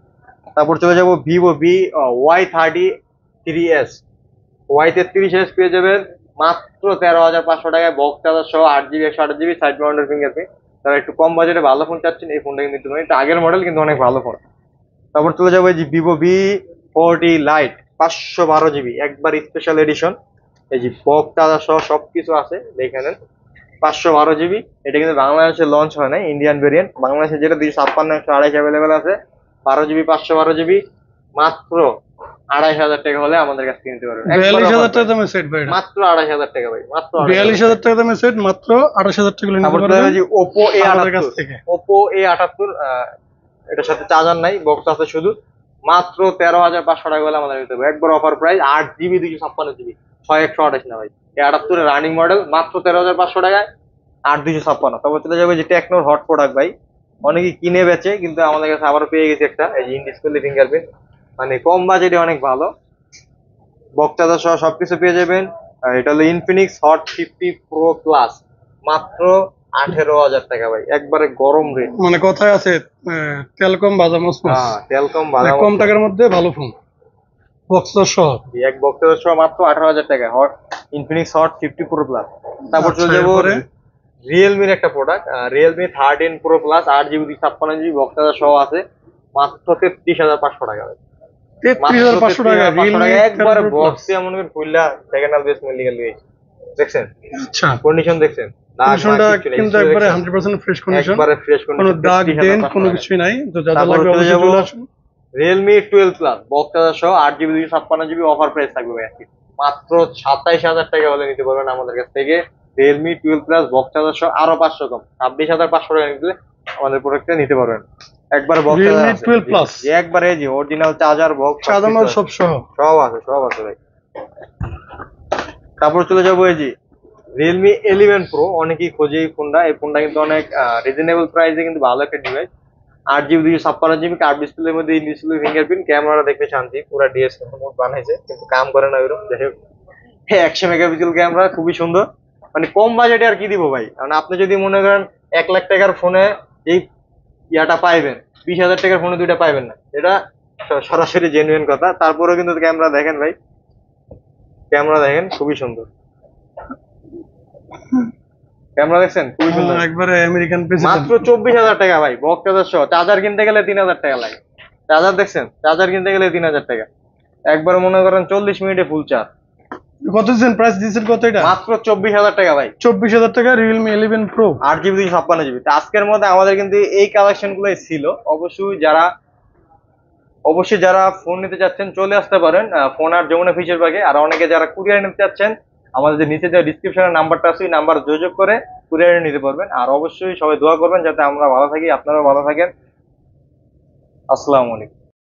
তারপর চলে যাবো ভিভো Y33s Y33s পেয়ে যাবেন মাত্র 13,500 টাকায় বক্স চার্জার সহ 8GB 128GB side mounted fingerprint. তারা একটু কম বাজেটে ভালো ফোন চাচ্ছেন, এই ফোনটা কিন্তু একটু আগের মডেল, কিন্তু অনেক ভালো ফোন। তারপর চলে যাবো এই যে ভিভো V40 লাইট 512GB একবার স্পেশাল এডিশন, এই যে বক্স চার্জার সহ সবকিছু আছে দেখে নেন। 512GB, এটা কিন্তু বাংলাদেশে লঞ্চ হয় না, ইন্ডিয়ান ভেরিয়েন্ট। বাংলাদেশে যেটা 256 128 অ্যাভেলেবেল আছে, 12GB 512GB মাত্র 2,500 টাকা হলে আমাদের কাছে কিনতে পারবেন। 42,000 টাকা দামে সেট ভাই, মাত্র 2,500 টাকা ভাই, মাত্র 42,000 টাকা দামে সেট, মাত্র 28,000 টাকা নিতে পারবেন। ওপো A78 এটার সাথে চার্জার নাই, বক্স আছে শুধু, মাত্র 13,500 টাকা হলে আমাদের নিতে হবে, একবার অফার প্রাইস। 8GB 256GB 6128 না ভাই, A78 রানিং মডেল, মাত্র 13,500 টাকায় 8,256। তারপর চলে যাবে যে টেকনোর হট প্রোডাক্ট ভাই, অনেকে কিনে বেচে, কিন্তু আমাদের কাছে আবার পেয়ে গেছে একটা, এই যে ইন ডিসপ্লে ফিঙ্গারপ্রিন্ট, মানে কম বাজেটে অনেক ভালো, বক্স চার্জার সহ সবকিছু পেয়ে যাবেন। আর এটা হলো ইনফিনিক্স হট 50 প্রো প্লাস, মাত্র 18,000 টাকা ভাই, একবারে গরম রেট। মানে কথায় আছে তেলকম বাদাম মসমস, হ্যাঁ তেলকম বাদাম, কম টাকার মধ্যে ভালো ফোন বক্স সহ। এক বক্স চার্জার সহ মাত্র 18,000 টাকা hot Infinix hot 50 pro plus. তারপর চলে যাবো রিয়েলমির একটা product, Realme 13 pro plus 8GB 256GB box charger সহ আছে, মাত্র 33,500 টাকা ভাই। 33,500 টাকা একবার বক্সে এমন করে খুললা সেকেন্ড হ্যান্ড বেস মেডিকেল দিয়ে দেখছেন। আচ্ছা, কন্ডিশন দেখছেন, কন্ডিশনটা কিন্তু একবারে 100% ফ্রেশ কন্ডিশন, একবারে ফ্রেশ কন্ডিশন, কোনো দাগ ডেন্ট কোনো কিছুই নাই। তো যা যা লাগবে অবশ্যই চলে আসুন। রিয়েলমি 12 প্লাস বক্স চার্জার সহ 8GB 256GB অফার প্রাইস থাকবে ভাই, মাত্র 27,000 টাকা হলে নিতে পারবেন আমাদের কাছ থেকে। রিয়েলমি 12 প্লাস বক্স চার্জার সহ আরো 500 কম, 26,500 টাকা নিতে আমাদের প্রোডাক্টটা নিতে পারবেন। একবার বক্স রিয়েলমি 12 প্লাস একবারে যে অরিজিনাল চার্জার বক্স চার্জার সব সহ সব আছে ভাই। তারপর চলে যাবো এই যে রিয়েলমি 11 প্রো, অনেকেই খোঁজে এই ফোনটা, এই ফোনটা কিন্তু অনেক রিজনেবল প্রাইসে কিন্তু ভালো একটা ডিভাইস। 8GB 256GB কার্ভ ডিসপ্লের মধ্যে ইন ডিসপ্লে ফিঙ্গারপ্রিন্ট, ক্যামেরা দেখতে শান্তি, পুরো ডিএসএলআর মোড বানাইছে, কিন্তু কাম করে না ওইরকম। যাই হোক 100 মেগাপিক্সেল ক্যামেরা, খুবই সুন্দর, মানে কম বাজেটে আর কি দিব ভাই। কারণ আপনি যদি মনে করেন 1 লাখ টাকার ফোনে এই ইয়াটা পাইবেন, 20,000 টাকার ফোনে দুইটা পাইবেন না, এটা সরাসরি জেনুইন কথা। তারপরেও কিন্তু ক্যামেরা দেখেন ভাই, ক্যামেরা দেখেন খুবই সুন্দর। ক্যামেরা দেখছেন খুবই সুন্দর। একবারে আমেরিকান প্রেসিডেন্ট। মাত্র 24,000 টাকা ভাই, বক্স চার্জার সহ। চার্জার কিনতে গেলে 3,000 টাকা লাগে। চার্জার দেখছেন, চার্জার কিনতে গেলে 3,000 টাকা। একবার মনে করেন 40 মিনিটে ফুল চার্জ। কত দিচ্ছেন, প্রাইস দিচ্ছেন কত এটা? মাত্র 24,000 টাকা ভাই। 24,000 টাকা রিয়েলমি 11 প্রো, 8 জিবি 256 জিবি। আজকের মধ্যে আমাদের কিন্তু এই কালেকশন গুলোই ছিল। অবশ্যই যারা ফোন নিতে চাচ্ছেন চলে আসতে পারেন ফোন আর যমুনা ফিচার পার্কে। আর অনেকে যারা কুরিয়ার নিতে চাচ্ছেন, আমাদের যে নিচে যে ডিসক্রিপশনের নাম্বারটা আছে ওই নাম্বার যোগাযোগ করে কুরিয়ারে নিতে পারবেন। আর অবশ্যই সবাই দোয়া করবেন যাতে আমরা ভালো থাকি, আপনারাও ভালো থাকেন। আসসালামু আলাইকুম।